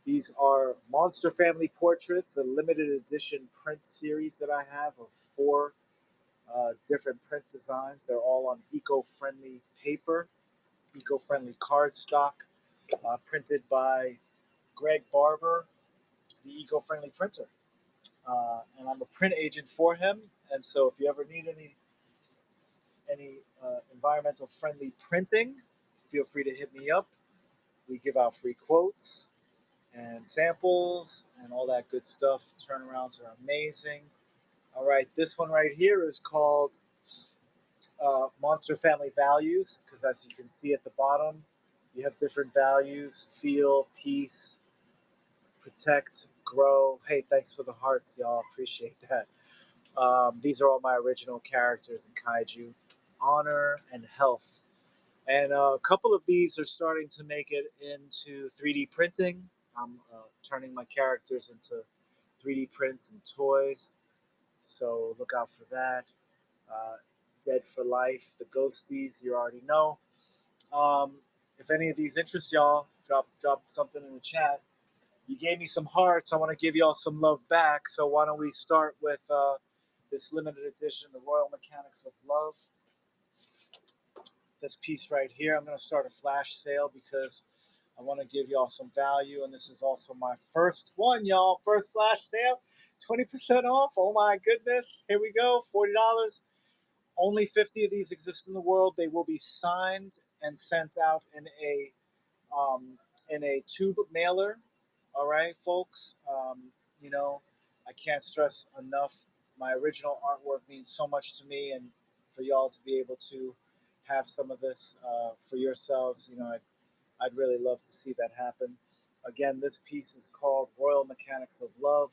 These are Monster Family Portraits, a limited edition print series that I have of 4 different print designs. They're all on eco-friendly paper, eco-friendly cardstock, printed by Greg Barber, the eco-friendly printer. And I'm a print agent for him. And so if you ever need any environmental friendly printing, feel free to hit me up. We give out free quotes and samples and all that good stuff. Turnarounds are amazing. All right, this one right here is called Monster Family Values, because as you can see at the bottom, you have different values: feel, peace, protect, grow. Hey, thanks for the hearts, y'all. Appreciate that. These are all my original characters in Kaiju. Honor and health. And a couple of these are starting to make it into 3D printing. I'm turning my characters into 3D prints and toys. So look out for that. Uh, Dead for Life, the Ghosties, you already know. Um, if any of these interest y'all, drop something in the chat. You gave me some hearts. I want to give y'all some love back. So why don't we start with this limited edition, the Royal Mechanics of Love. This piece right here. I'm going to start a flash sale because I want to give y'all some value. And this is also my first one, y'all. First flash sale, 20% off. Oh my goodness. Here we go, $40. Only 50 of these exist in the world. They will be signed and sent out in a tube mailer. All right, folks. You know, I can't stress enough. My original artwork means so much to me, and for y'all to be able to have some of this for yourselves, you know, I'd really love to see that happen. Again, this piece is called Royal Mechanics of Love.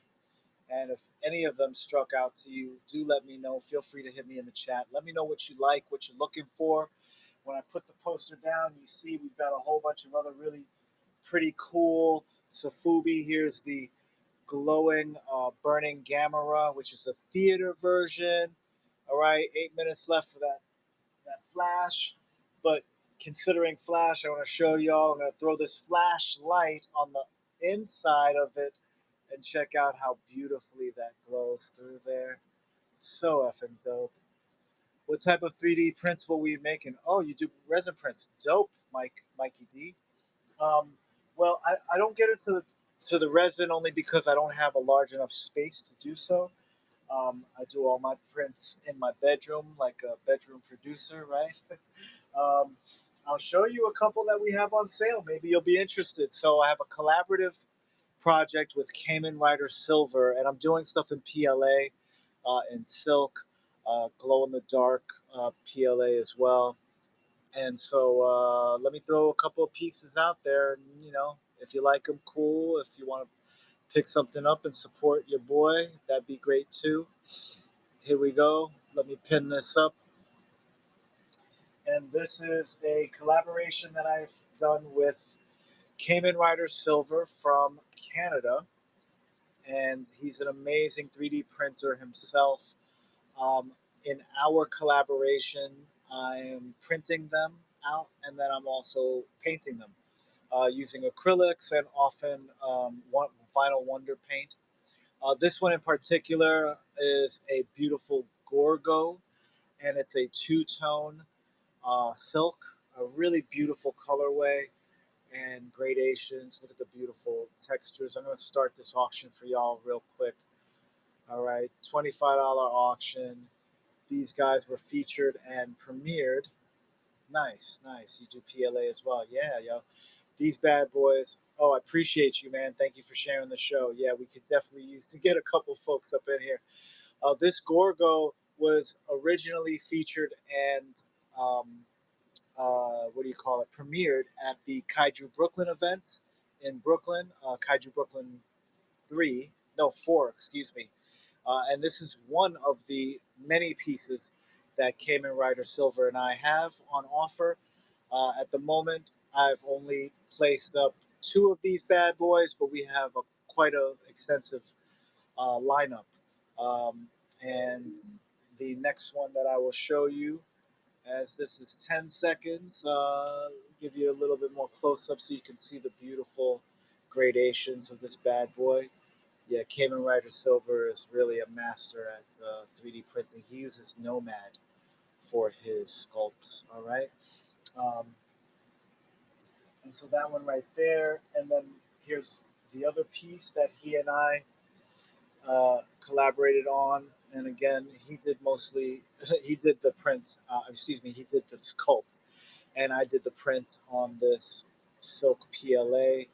And if any of them struck out to you, do let me know. Feel free to hit me in the chat. Let me know what you like, what you're looking for. When I put the poster down, you see we've got a whole bunch of other really pretty cool Sofubi. Here's the glowing burning Gamera, which is a theater version. All right, 8 minutes left for that flash. But considering flash, I want to show y'all. I'm going to throw this flashlight on the inside of it and check out how beautifully that glows through there. So effing dope. What type of 3D prints will we be making? Oh, you do resin prints. Dope, Mikey D. Um, well, I don't get into the resin only because I don't have a large enough space to do so. I do all my prints in my bedroom, like a bedroom producer, right? Um, I'll show you a couple that we have on sale. Maybe you'll be interested. So I have a collaborative project with Cayman Rider Silver, and I'm doing stuff in PLA, in silk, glow in the dark PLA as well. And so let me throw a couple of pieces out there, and if you like them, cool. If you want to pick something up and support your boy, that'd be great too. Here we go. Let me pin this up. And this is a collaboration that I've done with Cayman Rider Silver from Canada. And he's an amazing 3D printer himself. In our collaboration, I'm printing them out and then I'm also painting them using acrylics and often vinyl wonder paint. This one in particular is a beautiful Gorgo, and it's a two-tone silk, a really beautiful colorway and gradations. Look at the beautiful textures. I'm going to start this auction for y'all real quick. All right, $25 auction. These guys were featured and premiered. Nice, nice. You do PLA as well. Yeah, yo. These bad boys. Oh, I appreciate you, man. Thank you for sharing the show. Yeah, we could definitely use to get a couple folks up in here. This Gorgo was originally featured and um, what do you call it? Premiered at the Kaiju Brooklyn event in Brooklyn, Kaiju Brooklyn 3, no 4, excuse me. And this is one of the many pieces that Cayman Rider Silver and I have on offer. At the moment, I've only placed up 2 of these bad boys, but we have quite a extensive lineup. Um, and the next one that I will show you, as this is 10 seconds, give you a little bit more close up so you can see the beautiful gradations of this bad boy. Yeah, Cayman Rider Silver is really a master at 3D printing. He uses Nomad for his sculpts, all right? Um, and so that one right there, and then here's the other piece that he and I collaborated on. And again, he did mostly, he did the print, he did the sculpt, and I did the print on this silk PLA.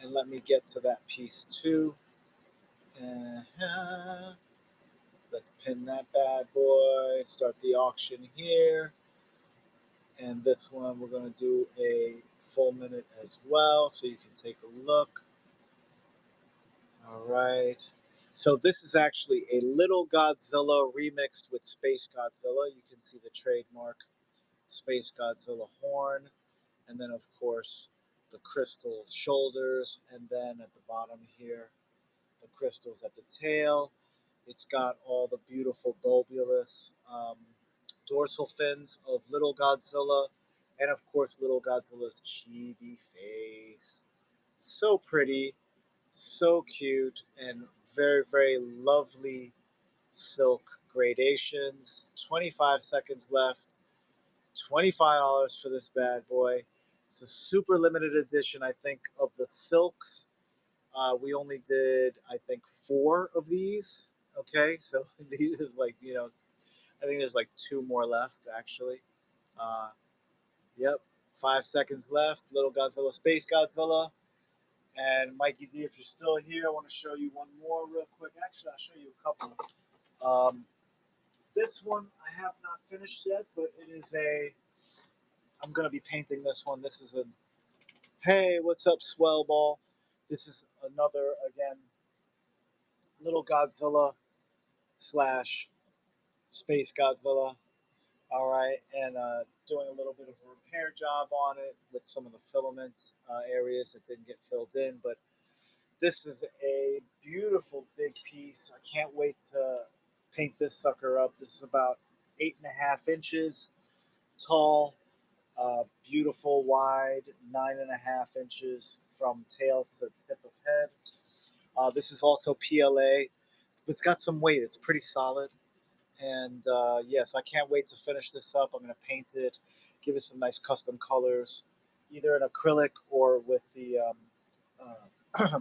And let me get to that piece too. Uh-huh. Let's pin that bad boy, start the auction here. And this one, we're going to do a full minute as well, so you can take a look. All right. So this is actually a Little Godzilla remixed with Space Godzilla. You can see the trademark Space Godzilla horn. And then, of course, the crystal shoulders. And then at the bottom here, the crystals at the tail. It's got all the beautiful bulbous dorsal fins of Little Godzilla, and of course Little Godzilla's chibi face. So pretty, so cute, and very, very lovely silk gradations. 25 seconds left. $25 for this bad boy. It's a super limited edition, I think, of the silks. We only did, I think, 4 of these. Okay, so these is like, I think there's like 2 more left, actually. Uh, yep, 5 seconds left. Little Godzilla, Space Godzilla. And Mikey D, if you're still here, I want to show you one more real quick. Actually, I'll show you a couple. This one I have not finished yet, but it is I'm going to be painting this one. This is a, hey, what's up, Swell Ball? This is another, again, Little Godzilla slash Space Godzilla. All right, and doing a little bit of a repair job on it with some of the filament areas that didn't get filled in. But this is a beautiful big piece. I can't wait to paint this sucker up. This is about 8.5 inches tall, Beautiful wide, 9.5 inches from tail to tip of head. This is also PLA. It's got some weight. It's pretty solid. And yes, I can't wait to finish this up. I'm going to paint it, give it some nice custom colors, either in acrylic or with the uh,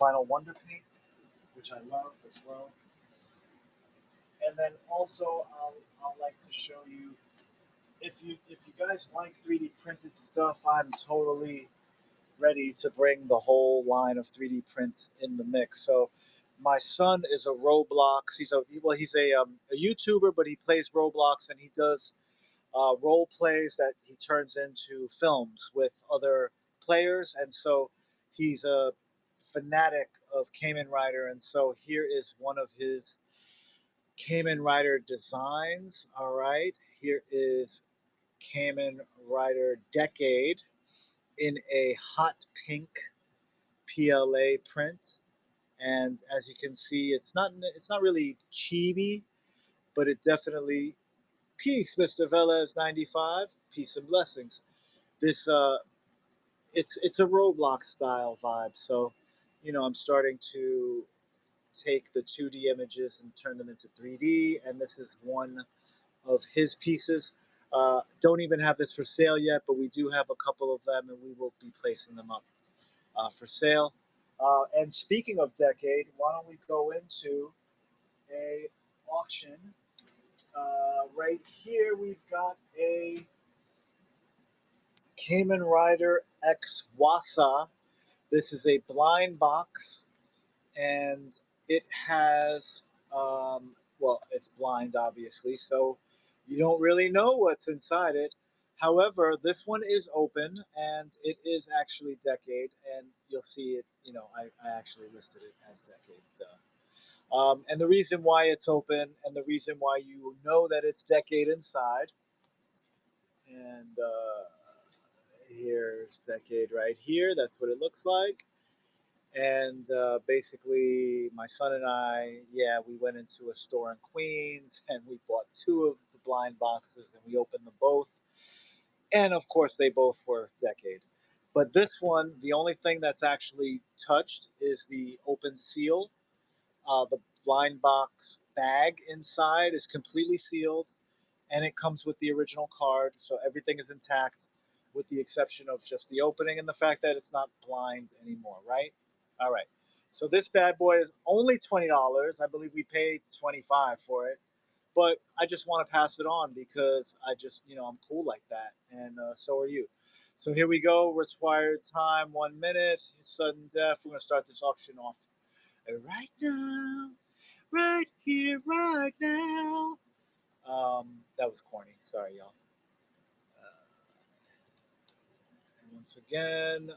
vinyl Wonder Paint, which I love as well. And then also, I'll like to show you if you guys like 3D printed stuff, I'm totally ready to bring the whole line of 3D prints in the mix. So my son is a Roblox. He's a YouTuber, but he plays Roblox and he does role plays that he turns into films with other players. And so he's a fanatic of Kamen Rider. And so here is one of his Kamen Rider designs. All right, here is Kamen Rider Decade in a hot pink PLA print, and as you can see, it's not really chibi, but it definitely peace, Mr. Velez 95, peace and blessings. This it's a Roblox style vibe, so I'm starting to take the 2D images and turn them into 3D, and this is one of his pieces. Don't even have this for sale yet, but we do have a couple of them, and we will be placing them up for sale. And speaking of Decade, why don't we go into a auction? Right here, we've got a Kamen Rider X Wasa. This is a blind box, and it has, well, it's blind, obviously, so you don't really know what's inside it. However, this one is open, and it is actually Decade, and you'll see it. I actually listed it as Decade. And the reason why it's open, and the reason why you know that it's Decade inside, and here's Decade right here. That's what it looks like. And basically, my son and I, yeah, we went into a store in Queens and we bought two of the blind boxes and we opened them both. And of course, they both were Decade. But this one, the only thing that's actually touched is the open seal. The blind box bag inside is completely sealed and it comes with the original card. So everything is intact with the exception of just the opening and the fact that it's not blind anymore, right? All right. So this bad boy is only $20. I believe we paid 25 for it, but I just want to pass it on because I'm cool like that, and so are you. So here we go. Required time 1 minute. Sudden death. We're gonna start this auction off right now, right here, right now. That was corny. Sorry, y'all. And once again,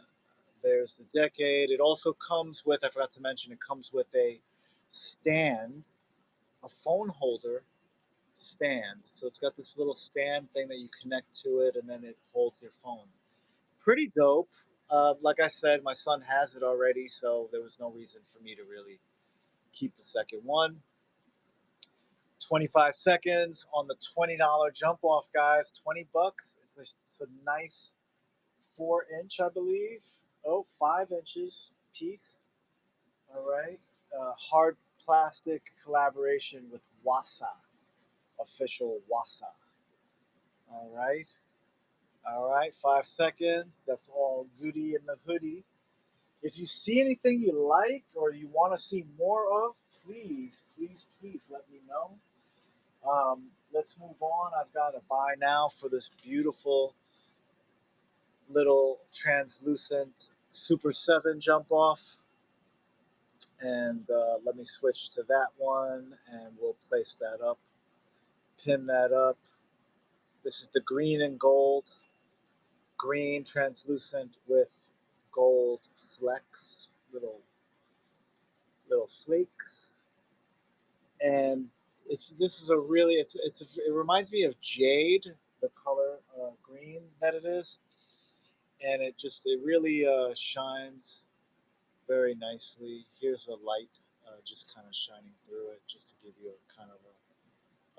there's the Decade. It also comes with, I forgot to mention, it comes with a stand, a phone holder stand. So it's got this little stand thing that you connect to it and then it holds your phone. Pretty dope. Like I said, my son has it already, so there was no reason for me to really keep the second one. 25 seconds on the $20 jump off, guys. 20 bucks. It's a nice 4 inch, I believe. Oh, 5 inches piece. All right. Hard plastic collaboration with Wasa, official Wasa. All right. All right. 5 seconds. That's all goody in the hoodie. If you see anything you like or you want to see more of, please, please, please let me know. Let's move on. I've got a buy now for this beautiful little translucent Super 7 jump off. And let me switch to that one and we'll place that up, pin that up. This is the green and gold, green translucent with gold flecks, little flakes. And this is a really, it reminds me of jade, the color green that it is. And it really shines very nicely. Here's a light just kind of shining through it just to give you a kind of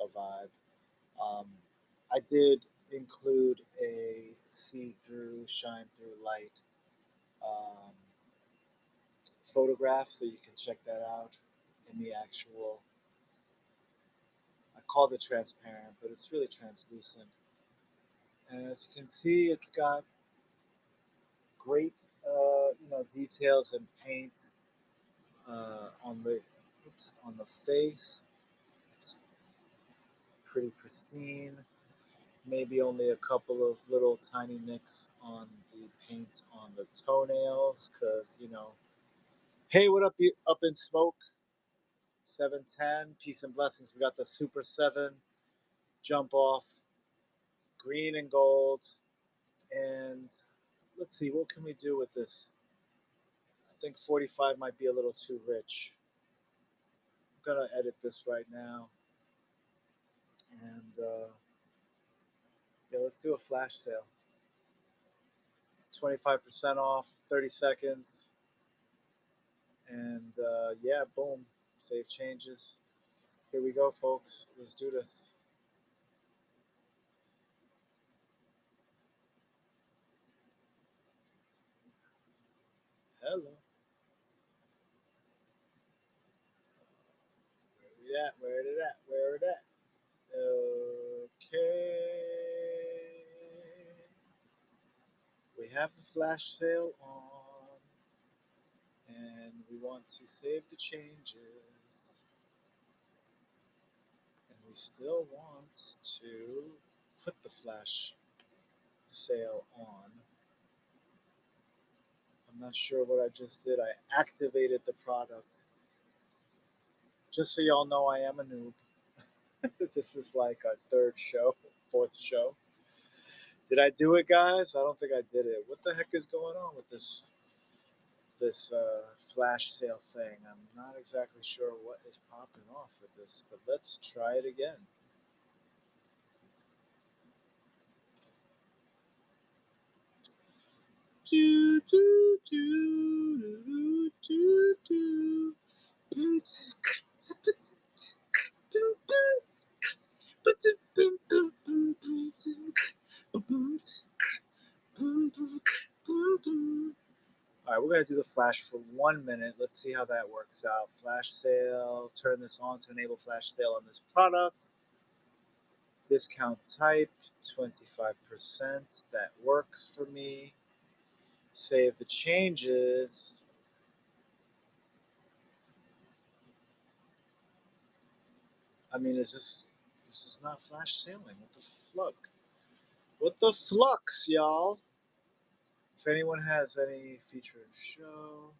a vibe. I did include a see-through, shine-through light um, photograph, so you can check that out in the actual. I called it transparent, but it's really translucent. And as you can see, it's got great, details and paint on the face. It's pretty pristine. Maybe only a couple of little tiny nicks on the paint on the toenails, because hey, what up, you up in smoke? 710, peace and blessings. We got the Super 7 jump off, green and gold. And let's see, what can we do with this? I think 45 might be a little too rich. I'm gonna edit this right now. And yeah, let's do a flash sale. 25% off, 30 seconds. And yeah, boom, save changes. Here we go, folks. Let's do this. Hello. Where it at? Where it at? Where it at? Okay. We have the flash sale on, and we want to save the changes, and we still want to put the flash sale on. I'm not sure what I just did. I activated the product. Just so y'all know, I am a noob. This is like our third show, fourth show. Did I do it, guys? I don't think I did it. What the heck is going on with this flash sale thing? I'm not exactly sure what is popping off with this, but let's try it again. Do, do, do, do, do, do. All right, we're going to do the flash for 1 minute. Let's see how that works out. Flash sale, turn this on to enable flash sale on this product. Discount type, 25%. That works for me. Save the changes. I mean, this is not flash sailing. What the flux? What the flux, y'all? If anyone has any featured show,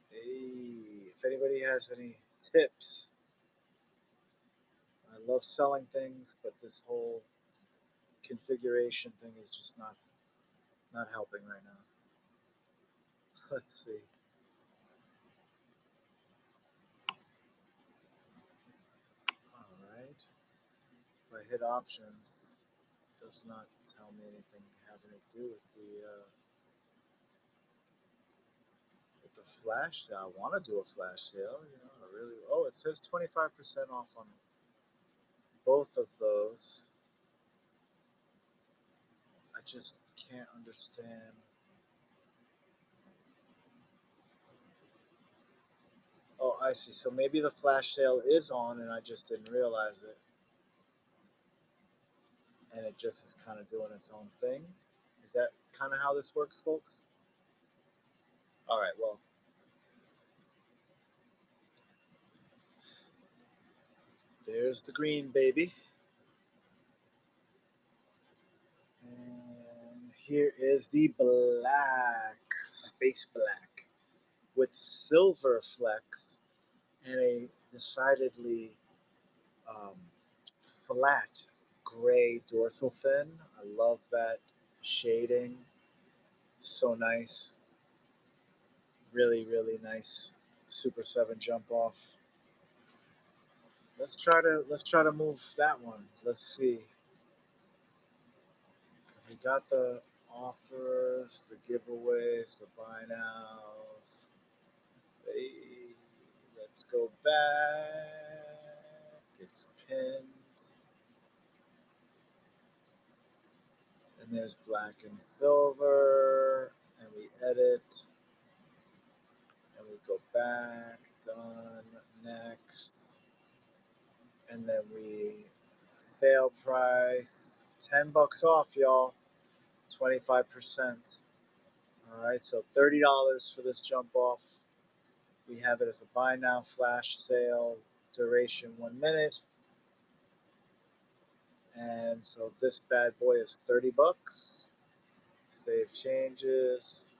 hey, if anybody has any tips, I love selling things, but this whole configuration thing is just not helping right now. Let's see. All right. If I hit options, it does not tell me anything having to do with the flash sale. I want to do a flash sale, I really. Oh, it says 25% off on both of those. I just can't understand. Oh, I see. So maybe the flash sale is on and I just didn't realize it. And it just is kind of doing its own thing. Is that kind of how this works, folks? All right, well, there's the green, baby. And here is the black, space black, with silver flecks and a decidedly um, flat gray dorsal fin. I love that shading. So nice. Really, really nice. Super 7 jump off. Let's try to move that one. Let's see. We got the offers, the giveaways, the buy nows. Hey, let's go back. It's pinned. And there's black and silver, and we edit, and we go back, done, next, and then we sale price, $10 off, y'all, 25%. All right, so $30 for this jump off. We have it as a buy now flash sale, duration 1 minute. And so this bad boy is $30. Save changes.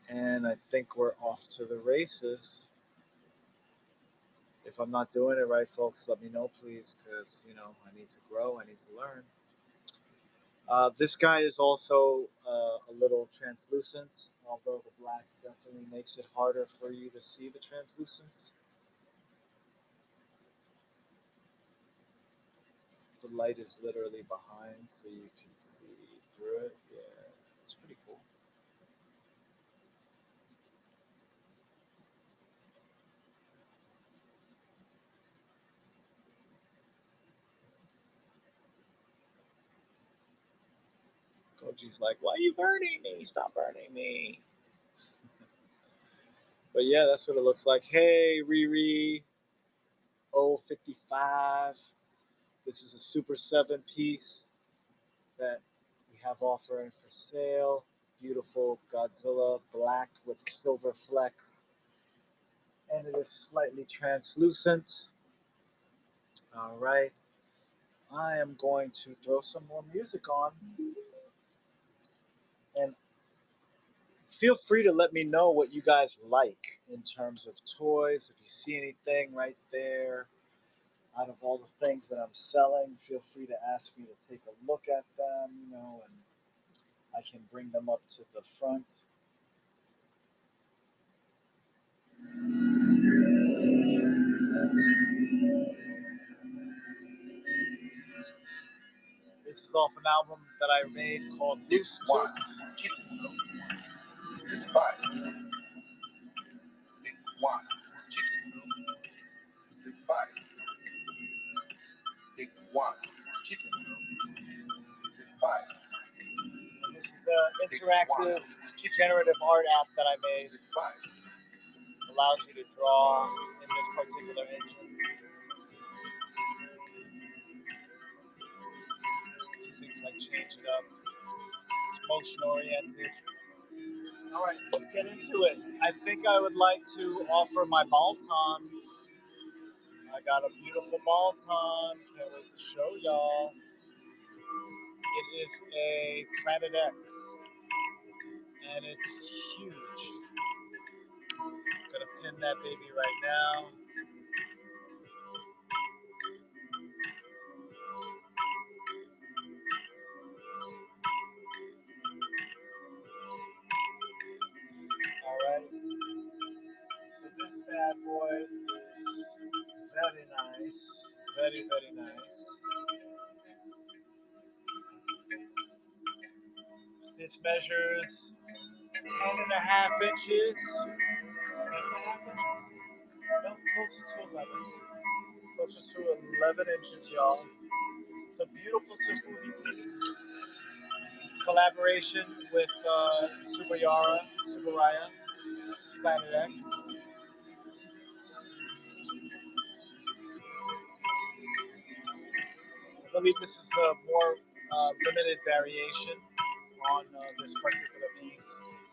And I think we're off to the races. If I'm not doing it right, folks, let me know, please, because, you know, I need to grow, I need to learn. This guy is also a little translucent, although the black definitely makes it harder for you to see the translucence. The light is literally behind, so you can see through it. Yeah, it's pretty cool. Koji's like, why are you burning me? Stop burning me. But yeah, that's what it looks like. Hey, Riri, 055. This is a Super 7 piece that we have offering for sale. Beautiful Godzilla black with silver flecks. And it is slightly translucent. All right. I am going to throw some more music on. And feel free to let me know what you guys like in terms of toys. If you see anything right there out of all the things that I'm selling, feel free to ask me to take a look at them, you know, and I can bring them up to the front. This is off an album that I made called Loose Tooth. And this is an interactive generative art app that I made. Allows you to draw in this particular engine. Do things like change it up. It's motion oriented. All right, let's get into it. I think I would like to offer my Balton. I got a beautiful Balton. Can't wait to show y'all. It is a Planet X, and it's huge. I'm gonna pin that baby right now. All right. So this bad boy is very nice, very, very nice. This measures 10.5 inches. 10.5 inches? No, closer to 11. Closer to 11 inches, y'all. It's a beautiful Safumi piece. Collaboration with Subaraya, Planet X. I believe this is a more limited variation on this particular piece.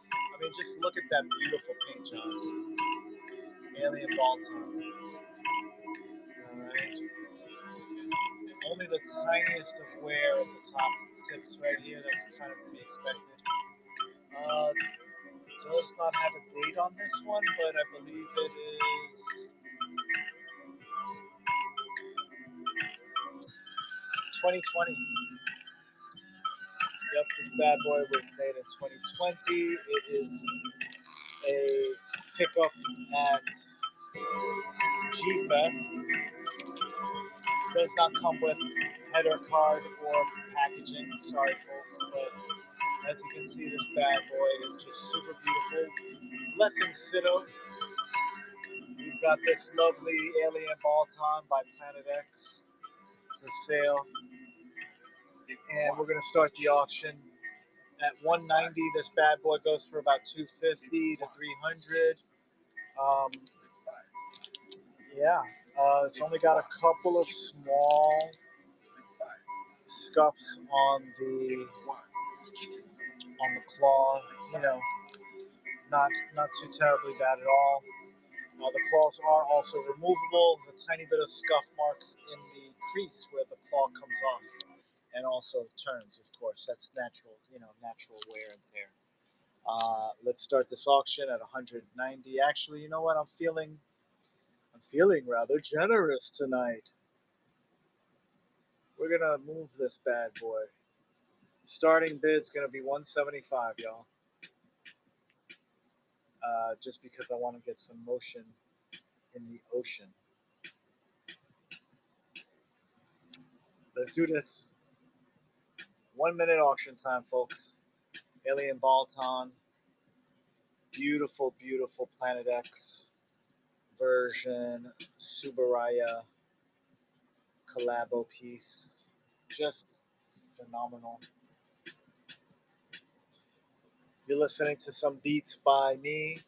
I mean, just look at that beautiful paint job. Alien Balton. Alright. Only the tiniest of wear at the top tips right here. That's kind of to be expected. Does not have a date on this one, but I believe it is 2020. Yep, this bad boy was made in 2020. It is a pickup at G-Fest. Does not come with header card or packaging. Sorry, folks, but as you can see, this bad boy is just super beautiful. Blessing Cito. We've got this lovely Alien Balton by Planet X. for sale. And we're going to start the auction at 190. This bad boy goes for about 250 to 300. Um, yeah, it's only got a couple of small scuffs on the claw. You know, not too terribly bad at all. The claws are also removable. There's a tiny bit of scuff marks in the crease where the claw comes off, and also turns. Of course, that's natural. You know, natural wear and tear. Let's start this auction at 190. Actually, you know what? I'm feeling rather generous tonight. We're gonna move this bad boy. Starting bid's gonna be 175, y'all. Just because I want to get some motion in the ocean. Let's do this. 1 minute auction time, folks. Alien Balton. Beautiful, beautiful Planet X version. Subaraya collabo piece. Just phenomenal. You're listening to some beats by me.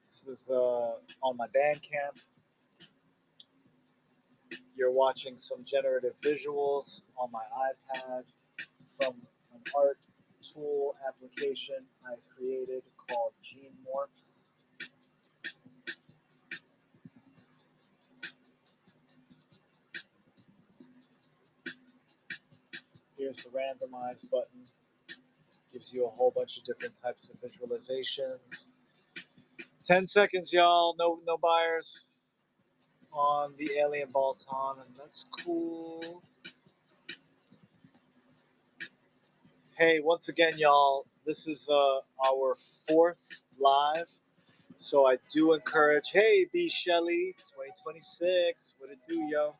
This is on my Bandcamp. You're watching some generative visuals on my iPad from an art tool application I created called Gene Morphs. Here's the randomize button. Gives you a whole bunch of different types of visualizations. 10 seconds, y'all. No buyers on the Alien Balton, and that's cool. Hey, once again, y'all, this is our 4th live, so I do encourage. Hey, B Shelly, 2026. What it do, yo?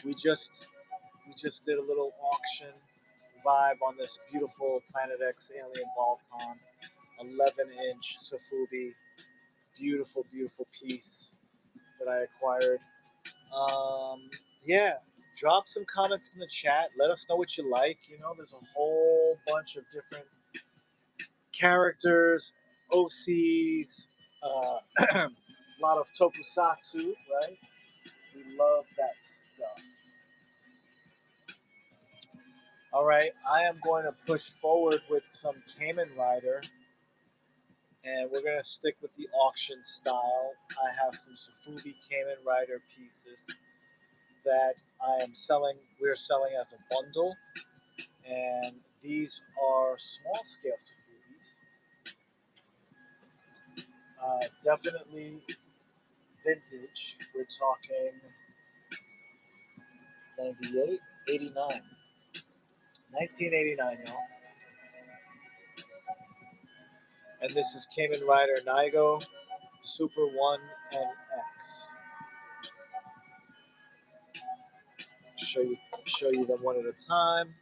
We just did a little auction vibe on this beautiful Planet X Alien Balton, 11-inch Safubi, beautiful, beautiful piece that I acquired. Yeah, drop some comments in the chat. Let us know what you like. You know, there's a whole bunch of different characters, OCs, a lot of tokusatsu, right? We love that stuff. All right, I am going to push forward with some Kamen Rider, and we're going to stick with the auction style. I have some Safubi Kamen Rider pieces that we're selling as a bundle, and these are small scale Safubis. Definitely vintage. We're talking 98, 89. 1989, y'all. And this is Kamen Rider Naigo, Super 1 and X. Show you them one at a time.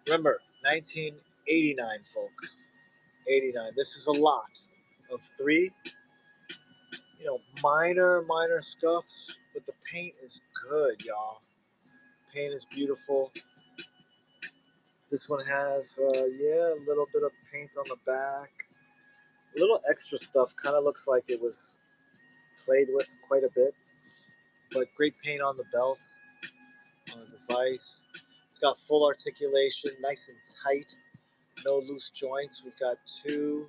Remember, 1989, folks. 89. This is a lot of 3, minor scuffs, but the paint is good, y'all. Paint is beautiful. This one has, a little bit of paint on the back. A little extra stuff. Kind of looks like it was played with quite a bit. But great paint on the belt, on the device. It's got full articulation, nice and tight. No loose joints. We've got two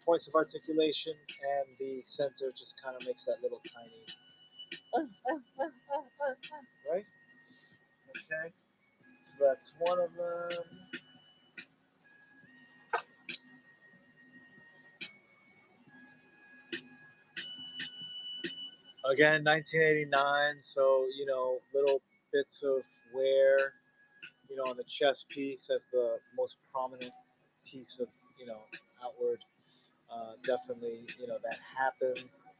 points of articulation, and the center just kind of makes that little tiny, right? Okay, so that's one of them. Again, 1989, so, little bits of wear, on the chest piece. That's the most prominent piece of, outward. Definitely, that happens.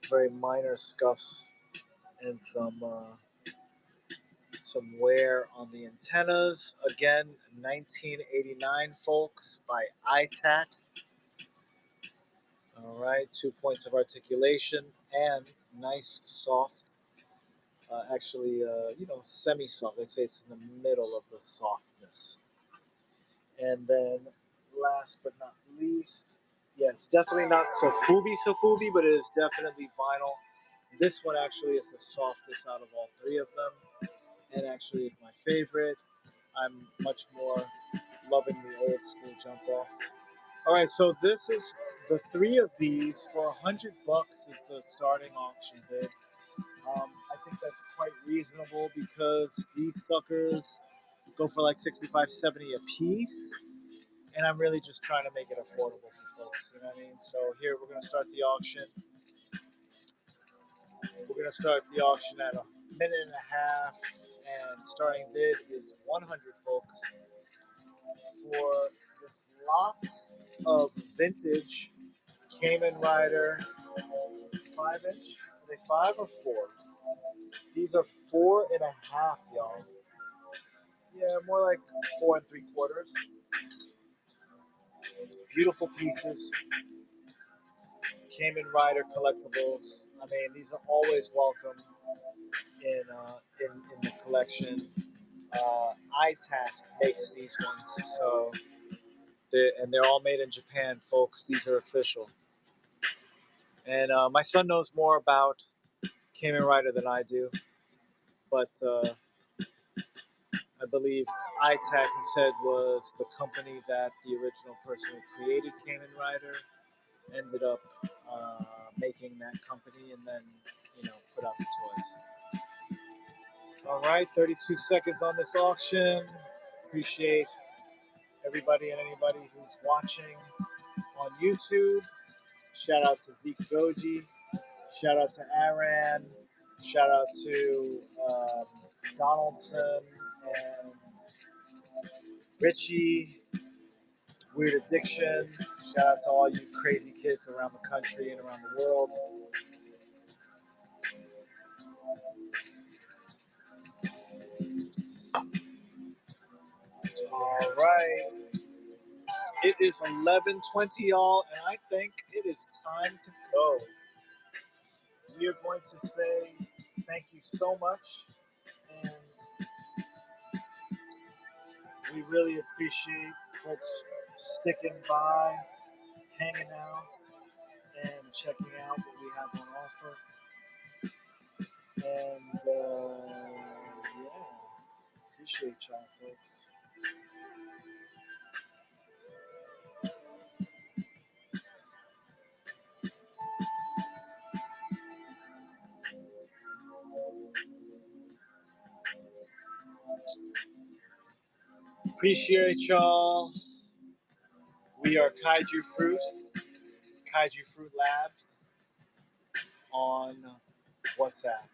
Very minor scuffs and some wear on the antennas. Again, 1989, folks, by ITAT. All right, 2 points of articulation and nice, soft. Actually, semi-soft. They say it's in the middle of the softness. And then, last but not least, yeah, it's definitely not sofubi, but it is definitely vinyl. This one actually is the softest out of all three of them, and actually is my favorite. I'm much more loving the old school jump offs. All right, so this is the three of these for $100 is the starting auction bid. I think that's quite reasonable because these suckers go for like 65, 70 a piece, and I'm really just trying to make it affordable for folks. You know what I mean? So here we're gonna start the auction. We're gonna start the auction at a minute and a half, and starting bid is 100, folks, for this lot of vintage Cayman Rider 5-inch. Are they 5 or 4? These are 4.5, y'all. Yeah, more like 4 3/4. Beautiful pieces. Cayman Rider collectibles. I mean, these are always welcome in the collection. iTac makes these ones, so they're all made in Japan, folks. These are official. And my son knows more about Cayman Rider than I do, but I believe iTac, he said, was the company that the original person who created Cayman Rider ended up making that company, and then put out the toys. All right, 32 seconds on this auction. Appreciate everybody and anybody who's watching on YouTube. Shout out to Zeke Goji. Shout out to Aaron. Shout out to Donaldson and Richie. Weird Addiction. Shout out to all you crazy kids around the country and around the world. All right. It is 11:20, y'all, and I think it is time to go. We are going to say thank you so much, and we really appreciate folks sticking by, hanging out, and checking out what we have on offer. And yeah, appreciate y'all, folks. Appreciate y'all. We are Kaiju Fruit Labs on WhatsApp.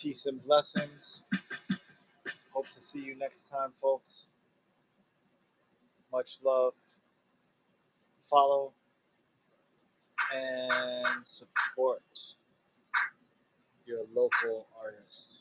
Peace and blessings. Hope to see you next time, folks. Much love. Follow and support your local artists.